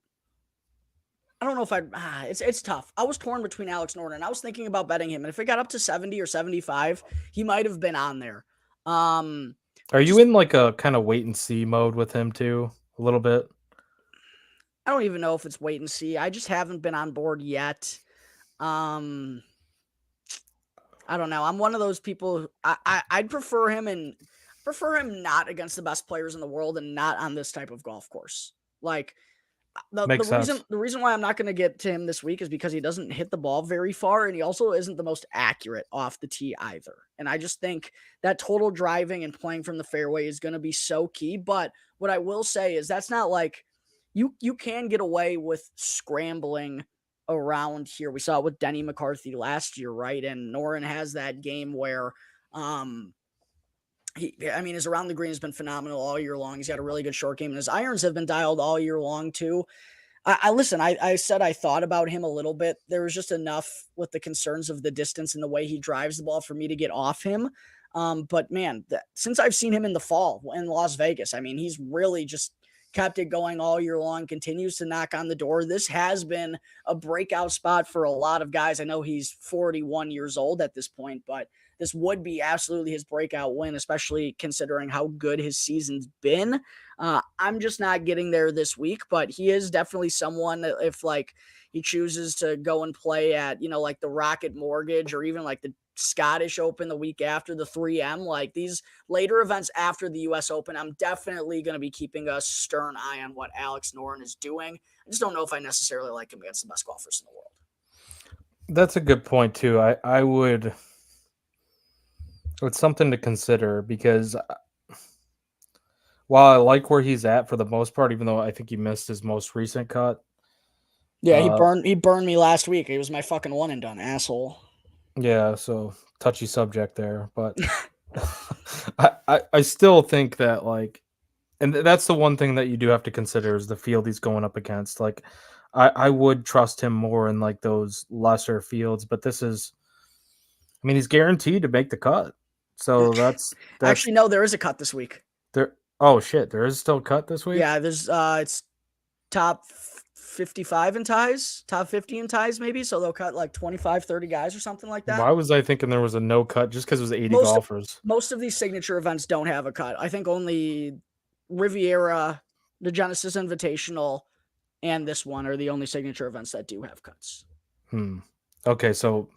I don't know if it's tough. I was torn between Alex Noren, and I was thinking about betting him. And if it got up to 70 or 75, he might have been on there. Are you in like a kind of wait and see mode with him too? A little bit? I don't even know if it's wait and see. I just haven't been on board yet. I don't know. I'm one of those people. I'd prefer him not against the best players in the world and not on this type of golf course. Like the reason why I'm not going to get to him this week is because he doesn't hit the ball very far, and he also isn't the most accurate off the tee either. And I just think that total driving and playing from the fairway is going to be so key. But what I will say is that's not like you can get away with scrambling around here. We saw it with Denny McCarthy last year, right? And Noren has that game where um his around the green has been phenomenal all year long. He's got a really good short game, and his irons have been dialed all year long too. I listen. I said I thought about him a little bit. There was just enough with the concerns of the distance and the way he drives the ball for me to get off him. But man, since I've seen him in the fall in Las Vegas, I mean, he's really just kept it going all year long. Continues to knock on the door. This has been a breakout spot for a lot of guys. I know he's 41 years old at this point, but this would be absolutely his breakout win, especially considering how good his season's been. I'm just not getting there this week, but he is definitely someone that if like he chooses to go and play at, like the Rocket Mortgage or even like the Scottish Open the week after the 3M, like these later events after the US Open, I'm definitely going to be keeping a stern eye on what Alex Noren is doing. I just don't know if I necessarily like him against the best golfers in the world. That's a good point too. I would. It's something to consider because while I like where he's at for the most part, even though I think he missed his most recent cut. Yeah, he burned me last week. He was my fucking one and done, asshole. Yeah, so touchy subject there, but I still think that like, and that's the one thing that you do have to consider is the field he's going up against. Like, I would trust him more in like those lesser fields, but this is, I mean, he's guaranteed to make the cut. So that's actually no, there is a cut this week. There. Oh shit, there is still a cut this week. Yeah, there's it's top 55 in ties, top 50 in ties maybe, so they'll cut like 25, 30 guys or something like that. Why was I thinking there was a no cut just because it was 80 golfers? Most of these signature events don't have a cut. I think only Riviera, the Genesis Invitational, and this one are the only signature events that do have cuts. Okay, so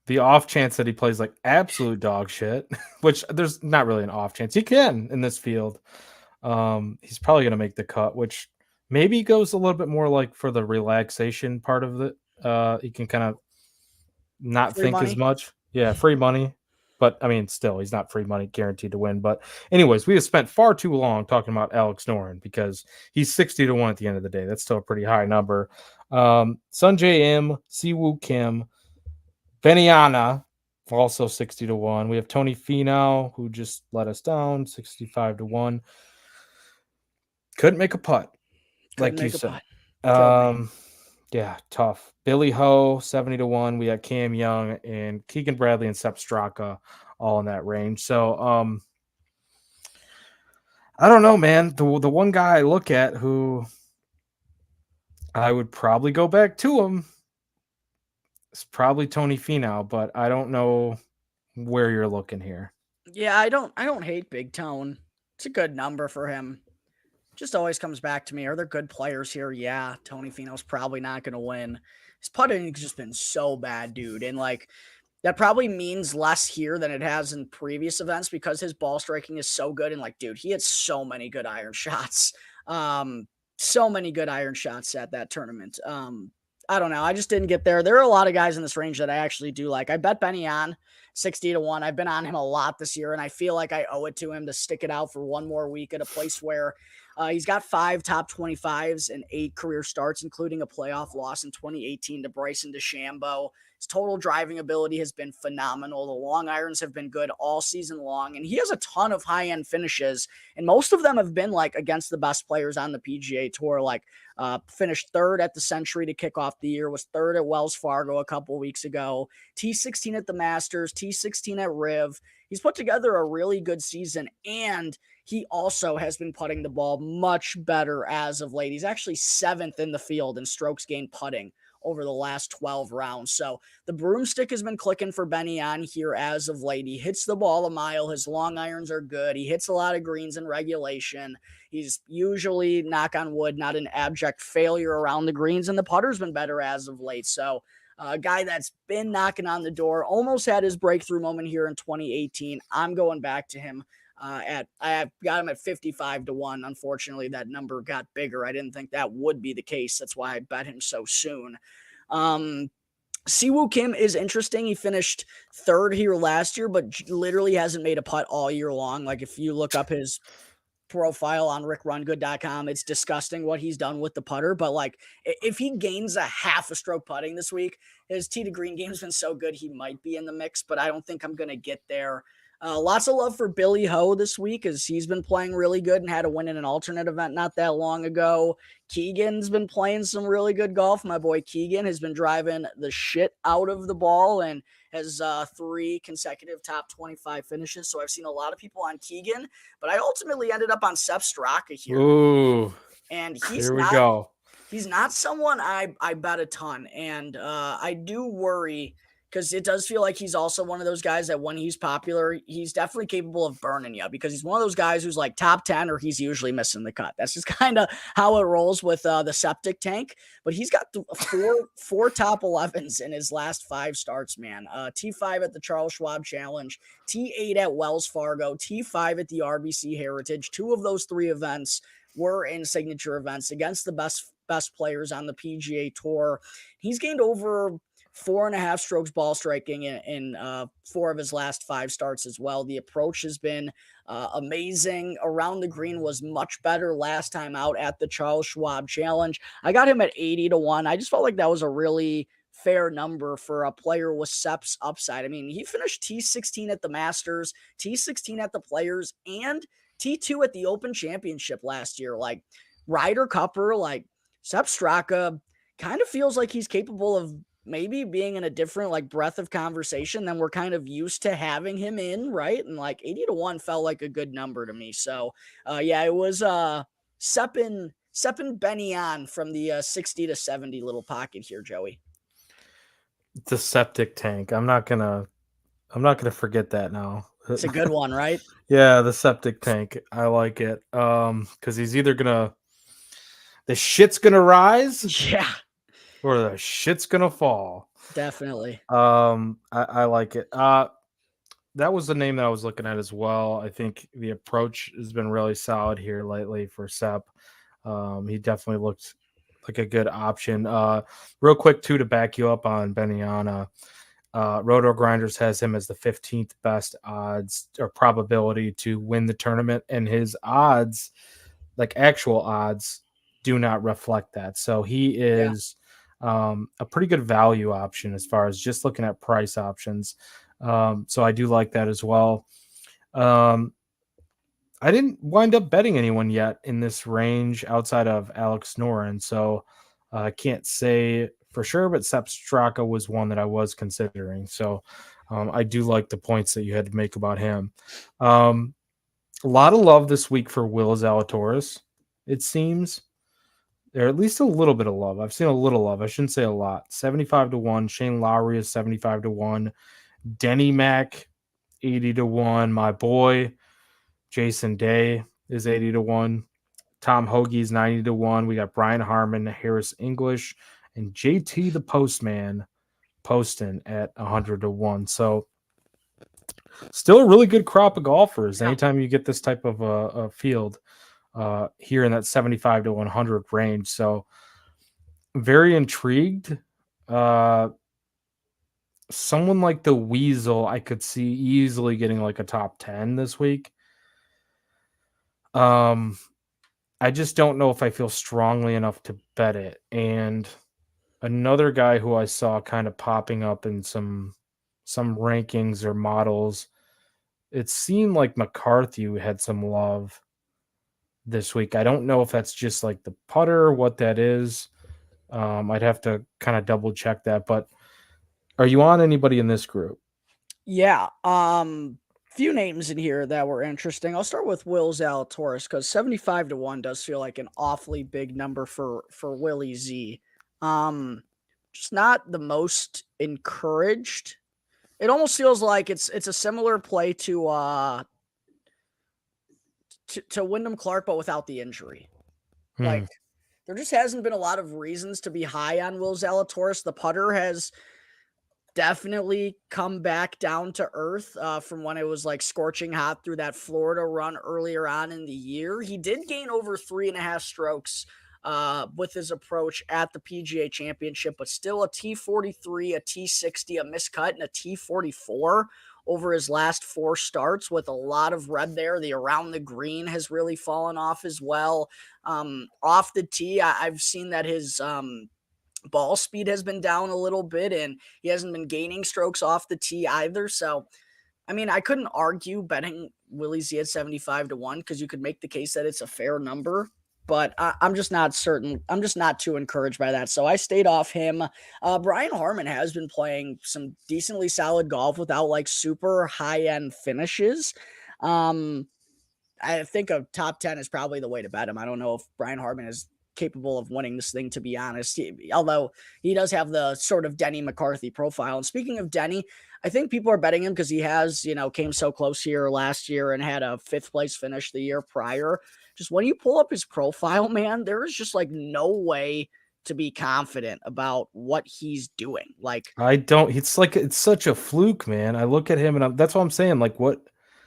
the off chance that he plays like absolute dog shit, which there's not really an off chance. He can in this field. He's probably going to make the cut, which maybe goes a little bit more like for the relaxation part of it. He can kind of not free think money. As much. Yeah, free money. But, I mean, still, he's not free money guaranteed to win. But anyways, we have spent far too long talking about Alex Noren because he's 60 to 1 at the end of the day. That's still a pretty high number. Sunjae M, Siwoo Kim, Beniana, also 60 to 1. We have Tony Finau, who just let us down, 65 to 1. Couldn't make a putt, like you said. Yeah, tough. Billy Ho, 70 to 1. We had Cam Young and Keegan Bradley and Sepp Straka all in that range. So I don't know, man. The one guy I look at who I would probably go back to him is probably Tony Finau, but I don't know where you're looking here. Yeah, I don't hate Big Tone. It's a good number for him. Just always comes back to me. Are there good players here? Yeah, Tony Finau's probably not going to win. His putting has just been so bad, dude. And like that probably means less here than it has in previous events because his ball striking is so good. And like, dude, he had so many good iron shots. So many good iron shots at that tournament. I don't know. I just didn't get there. There are a lot of guys in this range that I actually do like. I bet Benny on 60 to 1. I've been on him a lot this year, and I feel like I owe it to him to stick it out for one more week at a place where he's got 5 top 25s and 8 career starts, including a playoff loss in 2018 to Bryson DeChambeau. His total driving ability has been phenomenal. The long irons have been good all season long, and he has a ton of high-end finishes, and most of them have been like against the best players on the PGA Tour, like finished third at the Century to kick off the year, was third at Wells Fargo a couple weeks ago, T16 at the Masters, T16 at Riv. He's put together a really good season, and he also has been putting the ball much better as of late. He's actually 7th in the field in strokes gained putting over the last 12 rounds. So the broomstick has been clicking for Benny on here as of late. He hits the ball a mile. His long irons are good. He hits a lot of greens in regulation. He's usually, knock on wood, not an abject failure around the greens, and the putter's been better as of late. So a guy that's been knocking on the door, almost had his breakthrough moment here in 2018. I'm going back to him. I got him at 55 to 1. Unfortunately, that number got bigger. I didn't think that would be the case. That's why I bet him so soon. Siwoo Kim is interesting. He finished third here last year, but literally hasn't made a putt all year long. Like if you look up his profile on rickrungood.com. It's disgusting what he's done with the putter, but like if he gains a half a stroke putting this week, his tee to green game's been so good he might be in the mix, but I don't think I'm going to get there. Lots of love for Billy Ho this week as he's been playing really good and had a win in an alternate event not that long ago. Keegan's been playing some really good golf. My boy Keegan has been driving the shit out of the ball and has 3 consecutive top 25 finishes. So I've seen a lot of people on Keegan, but I ultimately ended up on Sepp Straka here. Ooh, and here we go. He's not someone I bet a ton. And I do worry because it does feel like he's also one of those guys that when he's popular, he's definitely capable of burning you because he's one of those guys who's like top 10 or he's usually missing the cut. That's just kind of how it rolls with the septic tank. But he's got four top 11s in his last 5 starts, man. T5 at the Charles Schwab Challenge, T8 at Wells Fargo, T5 at the RBC Heritage. 2 of those 3 events were in signature events against the best players on the PGA Tour. He's gained over 4.5 strokes ball striking in 4 of his last 5 starts as well. The approach has been amazing. Around the green was much better last time out at the Charles Schwab Challenge. I got him at 80-1. I just felt like that was a really fair number for a player with Sepp's upside. I mean, he finished T16 at the Masters, T16 at the Players, and T2 at the Open Championship last year. Like Ryder Cupper, like Sepp Straka kind of feels like he's capable of maybe being in a different like breadth of conversation than we're kind of used to having him in, right? And like 80-1 felt like a good number to me. So yeah, it was Seppin Benyon from the 60 to 70 little pocket here, Joey. The septic tank. I'm not gonna forget that now. It's a good one, right? Yeah, the septic tank. I like it. Because he's either the shit's gonna rise, Yeah, or the shit's gonna fall. definitely. I like it. That was the name that I was looking at as well. I think the approach has been really solid here lately for Sepp. He definitely looked like a good option. Real quick too, to back you up on Beniana. Roto Grinders has him as the 15th best odds or probability to win the tournament, and his odds, like actual odds, do not reflect that. So he is a pretty good value option as far as just looking at price options. So I do like that as well. I didn't wind up betting anyone yet in this range outside of Alex Noren, so I can't say for sure, but Sepp Straka was one that I was considering. So I do like the points that you had to make about him. A lot of love this week for Will Zalatoris, it seems. Or at least a little bit of love. I've seen a little love. I shouldn't say a lot. 75-1. Shane Lowry is 75-1. Denny Mac, 80-1. My boy, Jason Day, is 80-1. Tom Hoagie's 90-1. We got Brian Harmon, Harris English, and JT the Postman Poston at 100-1. So still a really good crop of golfers. Yeah. Anytime you get this type of a field here in that 75 to 100 range. So very intrigued. Someone like the Weasel, I could see easily getting like a top 10 this week. I just don't know if I feel strongly enough to bet it. And another guy who I saw kind of popping up in some rankings or models, it seemed like McCarthy had some love this week. I don't know if that's just like the putter or what that is. I'd have to kind of double check that. But are you on anybody in this group? Yeah. Few names in here that were interesting. I'll start with Will Zalatoris because 75-1 does feel like an awfully big number for Willie Z. Just not the most encouraged. It almost feels like it's a similar play to Wyndham Clark, but without the injury. Like there just hasn't been a lot of reasons to be high on Will Zalatoris. The putter has definitely come back down to earth from when it was like scorching hot through that Florida run earlier on in the year. He did gain over 3.5 strokes with his approach at the PGA Championship, but still a T43, a T60, a miscut, and a T44 over his last 4 starts with a lot of red there. The around the green has really fallen off as well. Off the tee, I've seen that his ball speed has been down a little bit, and he hasn't been gaining strokes off the tee either. So, I mean, I couldn't argue betting Willie Z at 75-1 because you could make the case that it's a fair number, but I'm just not certain. I'm just not too encouraged by that. So I stayed off him. Brian Harman has been playing some decently solid golf without like super high end finishes. Um, I think a top 10 is probably the way to bet him. I don't know if Brian Harman is capable of winning this thing, to be honest. Although he does have the sort of Denny McCarthy profile. And speaking of Denny, I think people are betting him because he has, came so close here last year and had a 5th place finish the year prior. Just when you pull up his profile, man, there is just like no way to be confident about what he's doing. Like, I don't. It's like it's such a fluke, man. I look at him and that's what I'm saying. Like, what?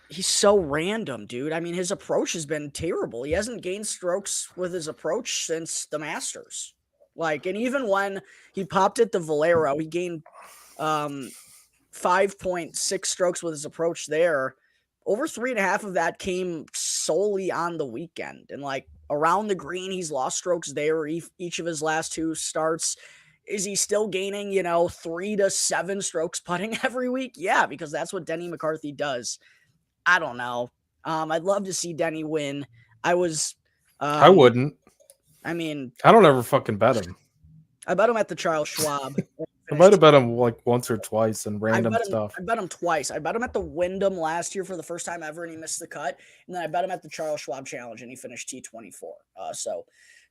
he's so random, dude. I mean, his approach has been terrible. He hasn't gained strokes with his approach since the Masters. Like, and even when he popped at the Valero, he gained 5.6 strokes with his approach there. Over 3.5 of that came solely on the weekend. And like around the green, he's lost strokes there each of his last 2 starts. Is he still gaining, 3 to 7 strokes putting every week? Yeah, because that's what Denny McCarthy does. I don't know. I'd love to see Denny win. I was, I wouldn't. I mean, I don't ever fucking bet him. I bet him at the Charles Schwab. I might have bet him like once or twice and I random bet him. stuff. I bet him twice. I bet him at the Wyndham last year for the first time ever, and he missed the cut. And then I bet him at the Charles Schwab Challenge, and he finished T24. So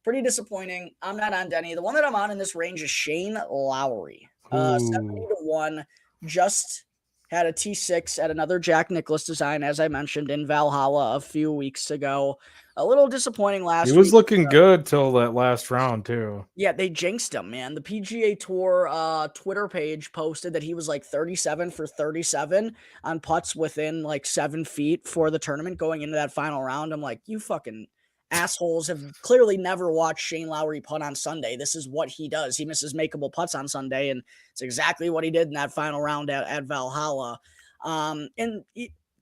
pretty disappointing. I'm not on Denny. The one that I'm on in this range is Shane Lowry. 70-1. Just had a T6 at another Jack Nicklaus design, as I mentioned, in Valhalla a few weeks ago. A little disappointing last week. He was looking good till that last round, too. Yeah, they jinxed him, man. The PGA Tour Twitter page posted that he was like 37 for 37 on putts within like 7 feet for the tournament going into that final round. I'm like, you fucking assholes have clearly never watched Shane Lowry putt on Sunday. This is what he does. He misses makeable putts on Sunday, and it's exactly what he did in that final round at Valhalla. And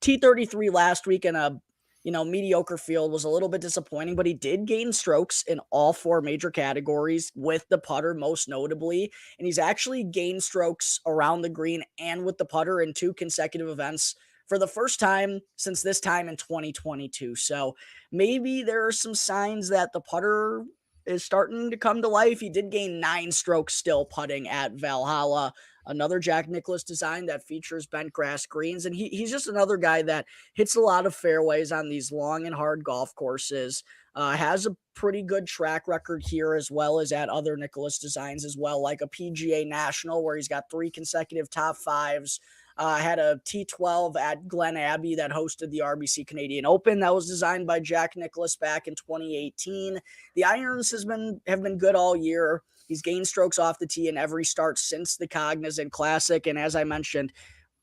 T33 last week in a mediocre field was a little bit disappointing, but he did gain strokes in all 4 major categories with the putter, most notably. And he's actually gained strokes around the green and with the putter in 2 consecutive events for the first time since this time in 2022. So maybe there are some signs that the putter is starting to come to life. He did gain 9 strokes still putting at Valhalla, another Jack Nicklaus design that features bent grass greens. And he's just another guy that hits a lot of fairways on these long and hard golf courses, has a pretty good track record here as well as at other Nicklaus designs as well, like a PGA National where he's got 3 consecutive top 5s. Had a T12 at Glen Abbey that hosted the RBC Canadian Open that was designed by Jack Nicklaus back in 2018. The irons have been good all year. He's gained strokes off the tee in every start since the Cognizant Classic. And as I mentioned,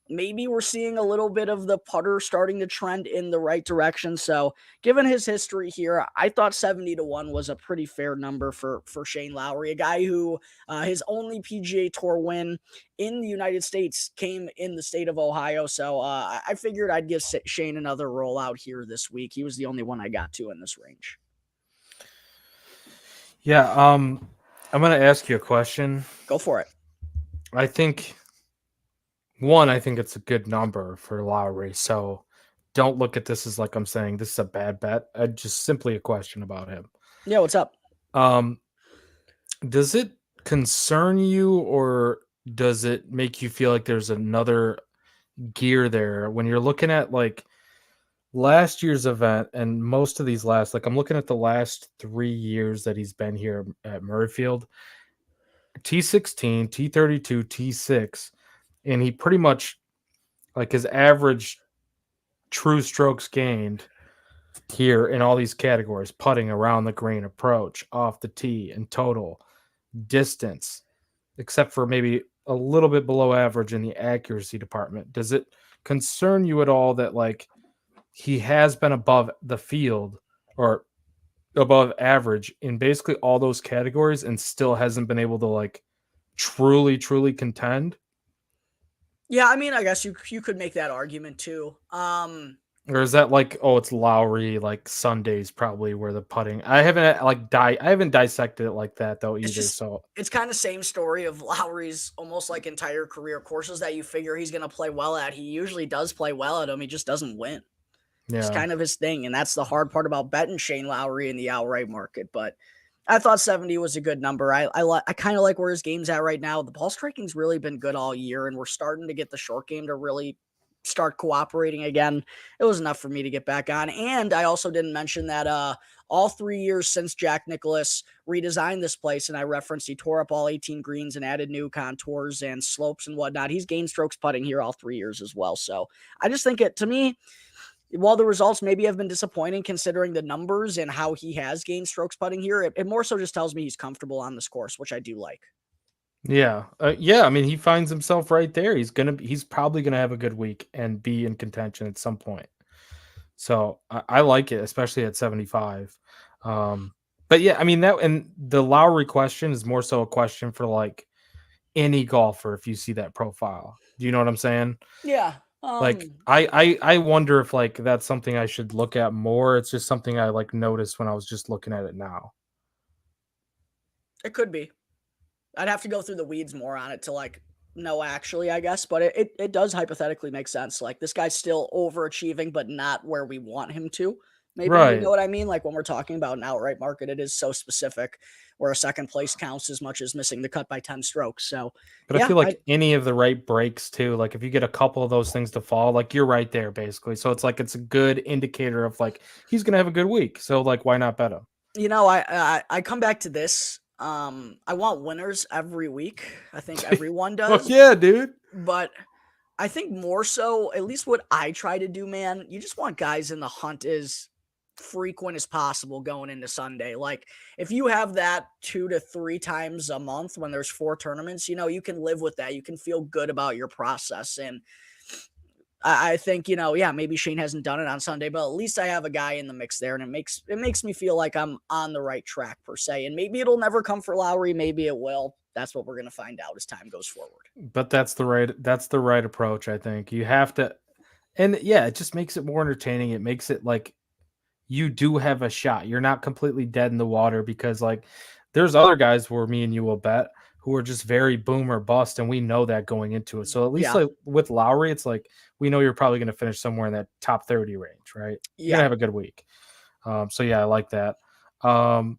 maybe we're seeing a little bit of the putter starting to trend in the right direction. So given his history here, I thought 70-1 was a pretty fair number for Shane Lowry, a guy who his only PGA Tour win in the United States came in the state of Ohio. So I figured I'd give Shane another rollout here this week. He was the only one I got to in this range. Yeah, I'm going to ask you a question. Go for it. I think it's a good number for Lowry. So don't look at this as like I'm saying this is a bad bet. Just simply a question about him. Yeah, what's up? Does it concern you or does it make you feel like there's another gear there when you're looking at like last year's event and most of these like I'm looking at the last 3 years that he's been here at Muirfield, T16, T32, T6, and he pretty much like his average true strokes gained here in all these categories, putting, around the green, approach, off the tee, and total distance, except for maybe a little bit below average in the accuracy department. Does it concern you at all that like he has been above the field or above average in basically all those categories and still hasn't been able to like truly contend? Yeah, I mean, I guess you could make that argument too. Or is that like, oh, it's Lowry like Sundays probably where the putting. I haven't I haven't dissected it like that though It's either. just So it's kind of same story of Lowry's almost like entire career courses that you figure he's going to play well at. He usually does play well at them. He just doesn't win. It's yeah. kind of his thing, and that's the hard part about betting Shane Lowry in the outright market. But I thought 70 was a good number. I kind of like where his game's at right now. The ball striking's really been good all year, and we're starting to get the short game to really start cooperating again. It was enough for me to get back on. And I also didn't mention that all 3 years since Jack Nicklaus redesigned this place, and I referenced he tore up all 18 greens and added new contours and slopes and whatnot. He's gained strokes putting here all 3 years as well. So I just think to me, while the results maybe have been disappointing considering the numbers and how he has gained strokes putting here, it more so just tells me he's comfortable on this course, which I do like. Yeah. Yeah, I mean, he finds himself right there. He's probably gonna have a good week and be in contention at some point. So I like it, especially at 75. But yeah, I mean that, and the Lowry question is more so a question for like any golfer if you see that profile. Do you know what I'm saying? Yeah. Like I wonder if like that's something I should look at more. It's just something I like noticed when I was just looking at it now. It could be. I'd have to go through the weeds more on it to like know actually, I guess, but it does hypothetically make sense. Like this guy's still overachieving, but not where we want him to. Maybe you know Right. what I mean? Like when we're talking about an outright market, it is so specific where a second place counts as much as missing the cut by 10 strokes. So But I yeah, feel like any of the right breaks too, like if you get a couple of those things to fall, like you're right there basically. So it's like it's a good indicator of like he's gonna have a good week. So like why not bet him? I come back to this. I want winners every week. I think everyone Fuck does, yeah, dude. but I think more so, at least what I try to do, man, you just want guys in the hunt as frequent as possible going into Sunday. Like if you have that 2 to 3 times a month when there's 4 tournaments, you can live with that. You can feel good about your process. And I think, yeah, maybe Shane hasn't done it on Sunday, but at least I have a guy in the mix there, and it makes me feel like I'm on the right track per se. And maybe it'll never come for Lowry, maybe it will. That's what we're gonna find out as time goes forward. But that's the right approach, I think. You have to, and yeah, it just makes it more entertaining. It makes it like you do have a shot. You're not completely dead in the water because like there's other guys where me and you will bet who are just very boom or bust, and we know that going into it. So at least Yeah, like with Lowry, it's like we know you're probably going to finish somewhere in that top 30 range, right? You're gonna yeah, have a good week. So yeah, I like that. All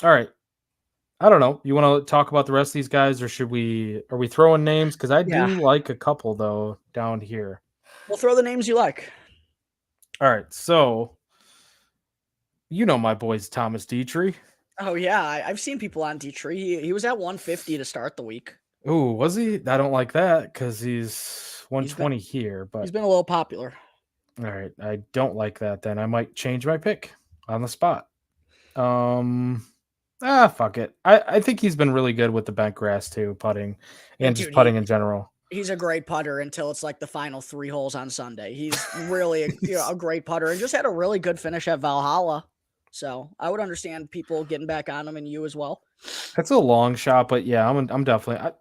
right. I don't know. You want to talk about the rest of these guys, or are we throwing names? Because I yeah. do like a couple though down here. We'll throw the names you like. All right, so you know my boy's Thomas Dietrich. Oh yeah, I've seen people on Dietrich. He was at 150 to start the week. Ooh, was he? I don't like that because he's He's been 120 here. he's But been a little popular. all right, I don't like that. Then I might change my pick on the spot. Um, fuck it. I think he's been really good with the bent grass too, putting Yeah, and just dude, putting in general. he's a great putter until it's like the final 3 holes on Sunday. He's really a great putter and just had a really good finish at Valhalla. So I would understand people getting back on him and you as well. That's a long shot, but yeah, I'm definitely.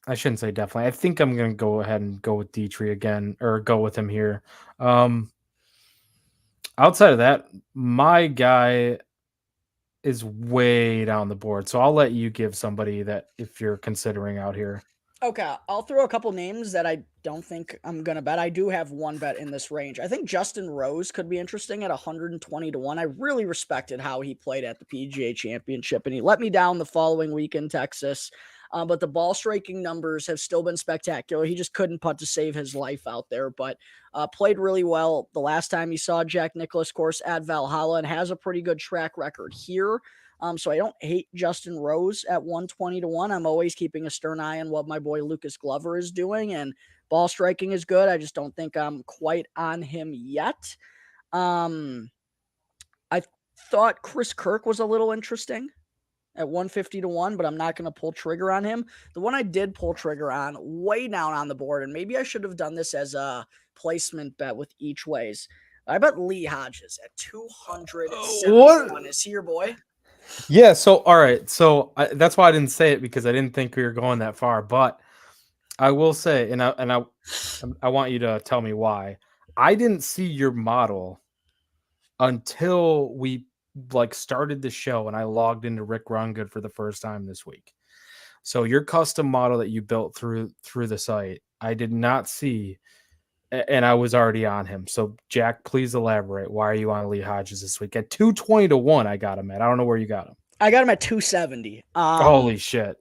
I shouldn't say definitely. I think I'm gonna go ahead and go with Dietrich again, or go with him here. Um, Outside of that, my guy is way down the board. So I'll let you give somebody that if you're considering out here. Okay, I'll throw a couple names that I don't think I'm gonna bet. I do have one bet in this range. I think Justin Rose could be interesting at 120 to 1. I really respected how he played at the PGA Championship, and he let me down the following week in Texas. But the ball striking numbers have still been spectacular. He just couldn't putt to save his life out there, but played really well the last time he saw Jack Nicklaus course at Valhalla, and has a pretty good track record here. So I don't hate Justin Rose at 120 to 1. I'm always keeping a stern eye on what my boy Lucas Glover is doing, and ball striking is good. I just don't think I'm quite on him yet. Um, I thought Chris Kirk was a little interesting at 150 to 1, but I'm not going to pull trigger on him. The one I did pull trigger on, way down on the board, and maybe I should have done this as a placement bet with each ways. I bet Lee Hodges at 270 to What? 1. Is he your boy? Yeah. So all right. So that's why I didn't say it because I didn't think we were going that far. But I will say, I want you to tell me why. I didn't see your model until we like started the show and I logged into Rick Rungood for the first time this week. So your custom model that you built through the site, I did not see, and I was already on him. So Jack, please elaborate. Why are you on Lee Hodges this week at 220-1? I got him at. I don't know where you got him. I got him at 270. Holy shit!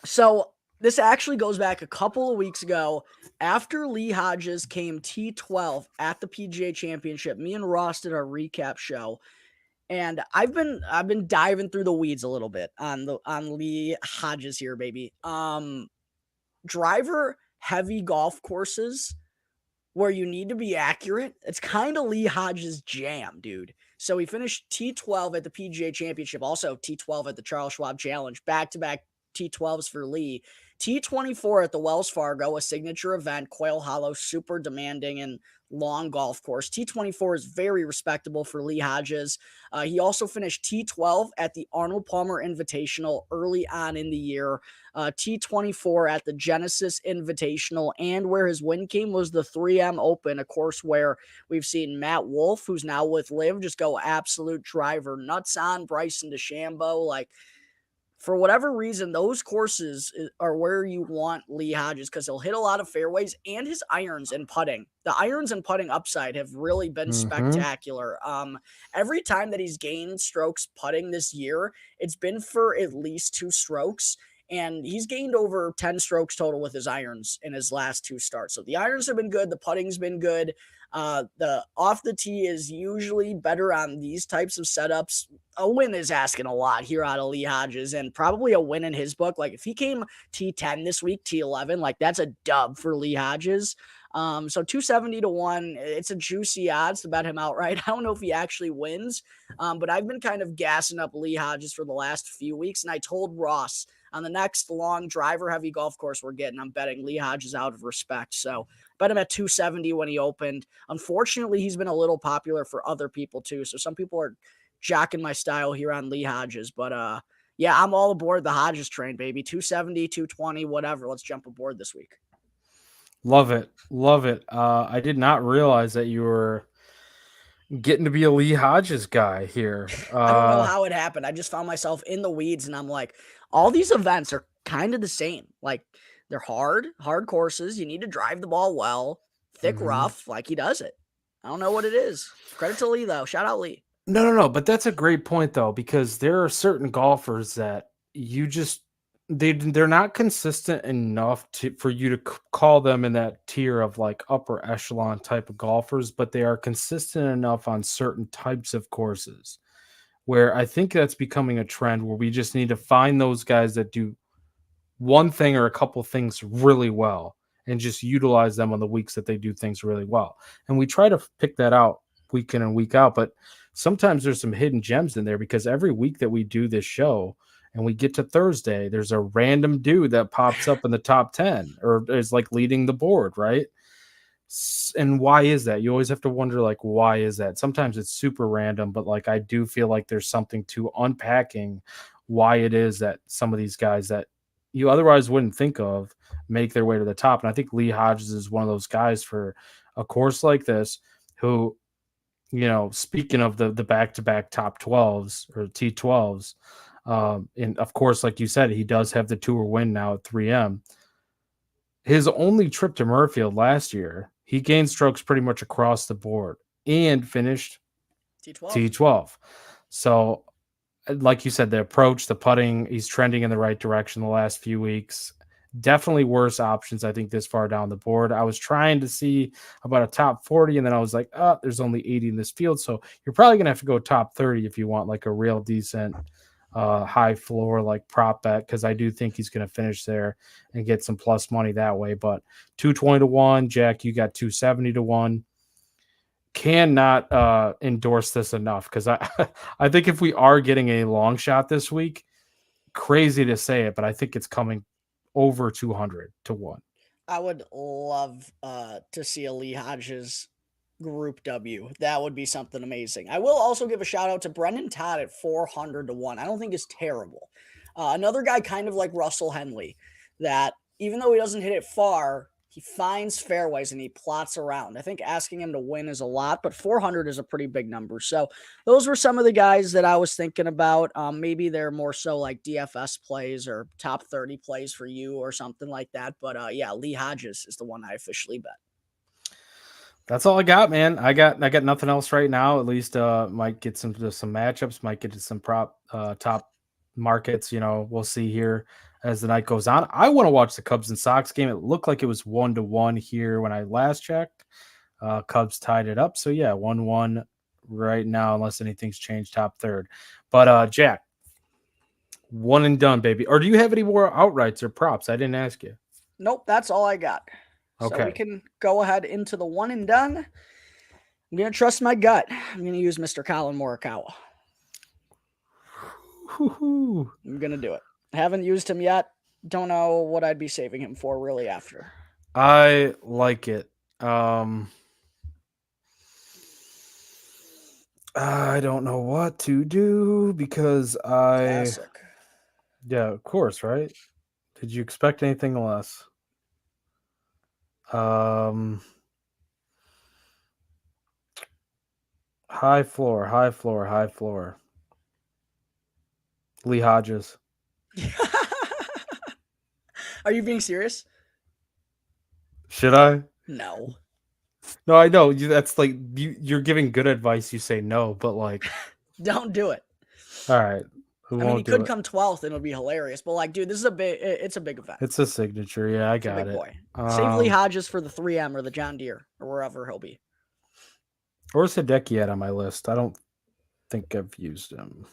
So this actually goes back a couple of weeks ago. After Lee Hodges came T12 at the PGA Championship, me and Ross did our recap show, and I've been diving through the weeds a little bit on Lee Hodges here, baby. Driver heavy golf courses where you need to be accurate. It's kind of Lee Hodges' jam, dude. So he finished T12 at the PGA Championship, also T12 at the Charles Schwab Challenge, back-to-back T12s for Lee. T24 at the Wells Fargo, a signature event, Quail Hollow, super demanding and long golf course. T24 is very respectable for Lee Hodges. He also finished T12 at the Arnold Palmer Invitational early on in the year. T24 at the Genesis Invitational, and where his win came was the 3M Open, a course where we've seen Matt Wolff, who's now with Liv, just go absolute driver nuts on Bryson DeChambeau. Like, for whatever reason, those courses are where you want Lee Hodges because he'll hit a lot of fairways, and his irons and putting. The irons and putting upside have really been spectacular. Every time that he's gained strokes putting this year, it's been for at least 2 strokes. And he's gained over 10 strokes total with his irons in his last 2 starts. So the irons have been good. The putting's been good. The off the tee is usually better on these types of setups. A win is asking a lot here out of Lee Hodges, and probably a win in his book. Like if he came T10 this week, T11, like that's a dub for Lee Hodges. So 270-1, it's a juicy odds to bet him outright. I don't know if he actually wins, but I've been kind of gassing up Lee Hodges for the last few weeks, and I told Ross on the next long driver heavy golf course we're getting, I'm betting Lee Hodges out of respect. So bet him at 270 when he opened. Unfortunately, he's been a little popular for other people too. So some people are jocking my style here on Lee Hodges, but yeah, I'm all aboard the Hodges train, baby. 270, 220, whatever. Let's jump aboard this week. Love it. Love it. I did not realize that you were getting to be a Lee Hodges guy here. I don't know how it happened. I just found myself in the weeds, and I'm like, all these events are kind of the same. Like they're hard courses. You need to drive the ball well, thick rough. Like he does it. I don't know what it is. Credit to Lee though. Shout out Lee. No. But that's a great point though, because there are certain golfers that you just they're not consistent enough for you to call them in that tier of like upper echelon type of golfers, but they are consistent enough on certain types of courses where I think that's becoming a trend where we just need to find those guys that do one thing or a couple things really well and just utilize them on the weeks that they do things really well. And we try to pick that out week in and week out, but sometimes there's some hidden gems in there because every week that we do this show and we get to Thursday, there's a random dude that pops up in the top 10 or is like leading the board, right? And why is that? You always have to wonder, like, why is that? Sometimes it's super random, but like I do feel like there's something to unpacking why it is that some of these guys that you otherwise wouldn't think of make their way to the top. And I think Lee Hodges is one of those guys for a course like this who, you know, speaking of the back-to-back top 12s or T12s, and of course, like you said, he does have the tour win now at 3M. His only trip to Muirfield last year, he gained strokes pretty much across the board and finished T12. So, like you said, the approach, the putting, he's trending in the right direction the last few weeks. Definitely worse options, I think, this far down the board. I was trying to see about a top 40, and then I was like, oh, there's only 80 in this field. So you're probably going to have to go top 30 if you want like a real decent high floor like prop bet, because I do think he's going to finish there and get some plus money that way. But 220-1, Jack, you got 270-1. Cannot endorse this enough, because I think if we are getting a long shot this week, crazy to say it, but I think it's coming over 200-1. I would love to see a Lee Hodges Group W. That would be something amazing. I will also give a shout out to Brendan Todd at 400-1. I don't think it's terrible. Another guy kind of like Russell Henley that even though he doesn't hit it far, he finds fairways and he plots around. I think asking him to win is a lot, but 400 is a pretty big number. So those were some of the guys that I was thinking about. Maybe they're more so like DFS plays or top 30 plays for you or something like that. But yeah, Lee Hodges is the one I officially bet. That's all I got, man. I got nothing else right now. At least might get some matchups, might get to some top markets. We'll see here as the night goes on. I want to watch the Cubs and Sox game. It looked like it was 1-1 here when I last checked. Cubs tied it up. So yeah, 1-1 right now, unless anything's changed top third. But Jack, one and done, baby. Or do you have any more outrights or props? I didn't ask you. Nope, that's all I got. So we can go ahead into the one and done. I'm going to trust my gut. I'm going to use Mr. Colin Morikawa. I'm going to do it. Haven't used him yet. Don't know what I'd be saving him for really after. I like it. I don't know what to do because Classic. Yeah, of course, right? Did you expect anything less? High floor. Lee Hodges. Are you being serious? Should I? No. No, I know. That's like you're giving good advice. You say no, but like, don't do it. All right. I mean, he could come 12th and it'll be hilarious. But like, dude, this is it's a big event. It's a signature. Yeah, I got it. Boy. Save Lee Hodges for the 3M or the John Deere or wherever he'll be. Where's Hideki at on my list? I don't think I've used him.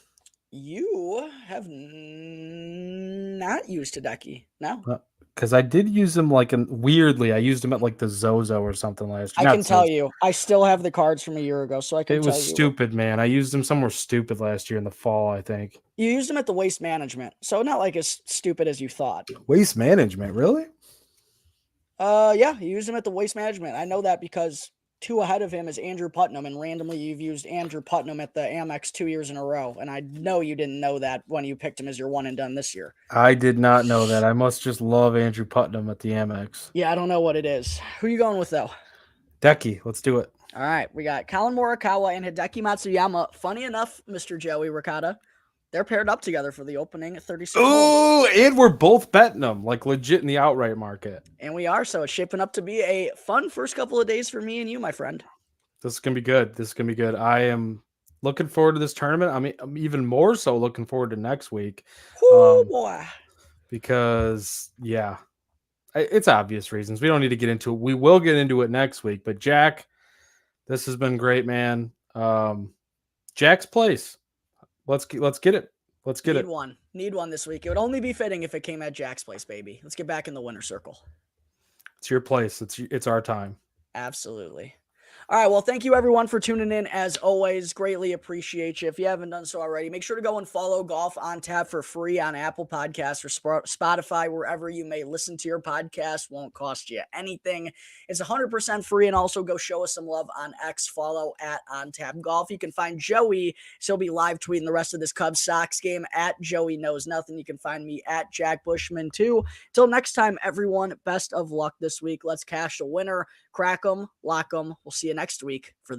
You have not used Hideki, no? Because I did use him weirdly. I used him at like the Zozo or something last year. I can tell you, I still have the cards from a year ago, so I can tell you. It was stupid, man. I used him somewhere stupid last year in the fall, I think. You used him at the Waste Management, so not like as stupid as you thought. Waste Management, really? Yeah, you used him at the Waste Management. I know that because 2 ahead of him is Andrew Putnam, and randomly you've used Andrew Putnam at the Amex 2 years in a row. And I know you didn't know that when you picked him as your one and done this year. I did not know that. I must just love Andrew Putnam at the Amex. Yeah, I don't know what it is. Who are you going with, though? Decky, let's do it. All right, we got Colin Morikawa and Hideki Matsuyama. Funny enough, Mr. Joey Ricotta, they're paired up together for the opening at 36. Oh, and we're both betting them, like legit in the outright market. And we are, so it's shaping up to be a fun first couple of days for me and you, my friend. This is going to be good. I am looking forward to this tournament. I mean, I'm even more so looking forward to next week. Oh, boy. Because, yeah, it's obvious reasons. We don't need to get into it. We will get into it next week. But, Jack, this has been great, man. Jack's Place. Let's get it. Need one this week. It would only be fitting if it came at Jack's Place, baby. Let's get back in the winner's circle. It's your place. It's our time. Absolutely. All right, well, thank you, everyone, for tuning in. As always, greatly appreciate you. If you haven't done so already, make sure to go and follow Golf on Tap for free on Apple Podcasts or Spotify, wherever you may listen to your podcast. Won't cost you anything. It's 100% free, and also go show us some love on X. Follow at On Tap Golf. You can find Joey. So he'll be live tweeting the rest of this Cubs Sox game at Joey Knows Nothing. You can find me at Jack Bushman, too. Till next time, everyone, best of luck this week. Let's cash the winner. Crack them, lock them. We'll see you next week for the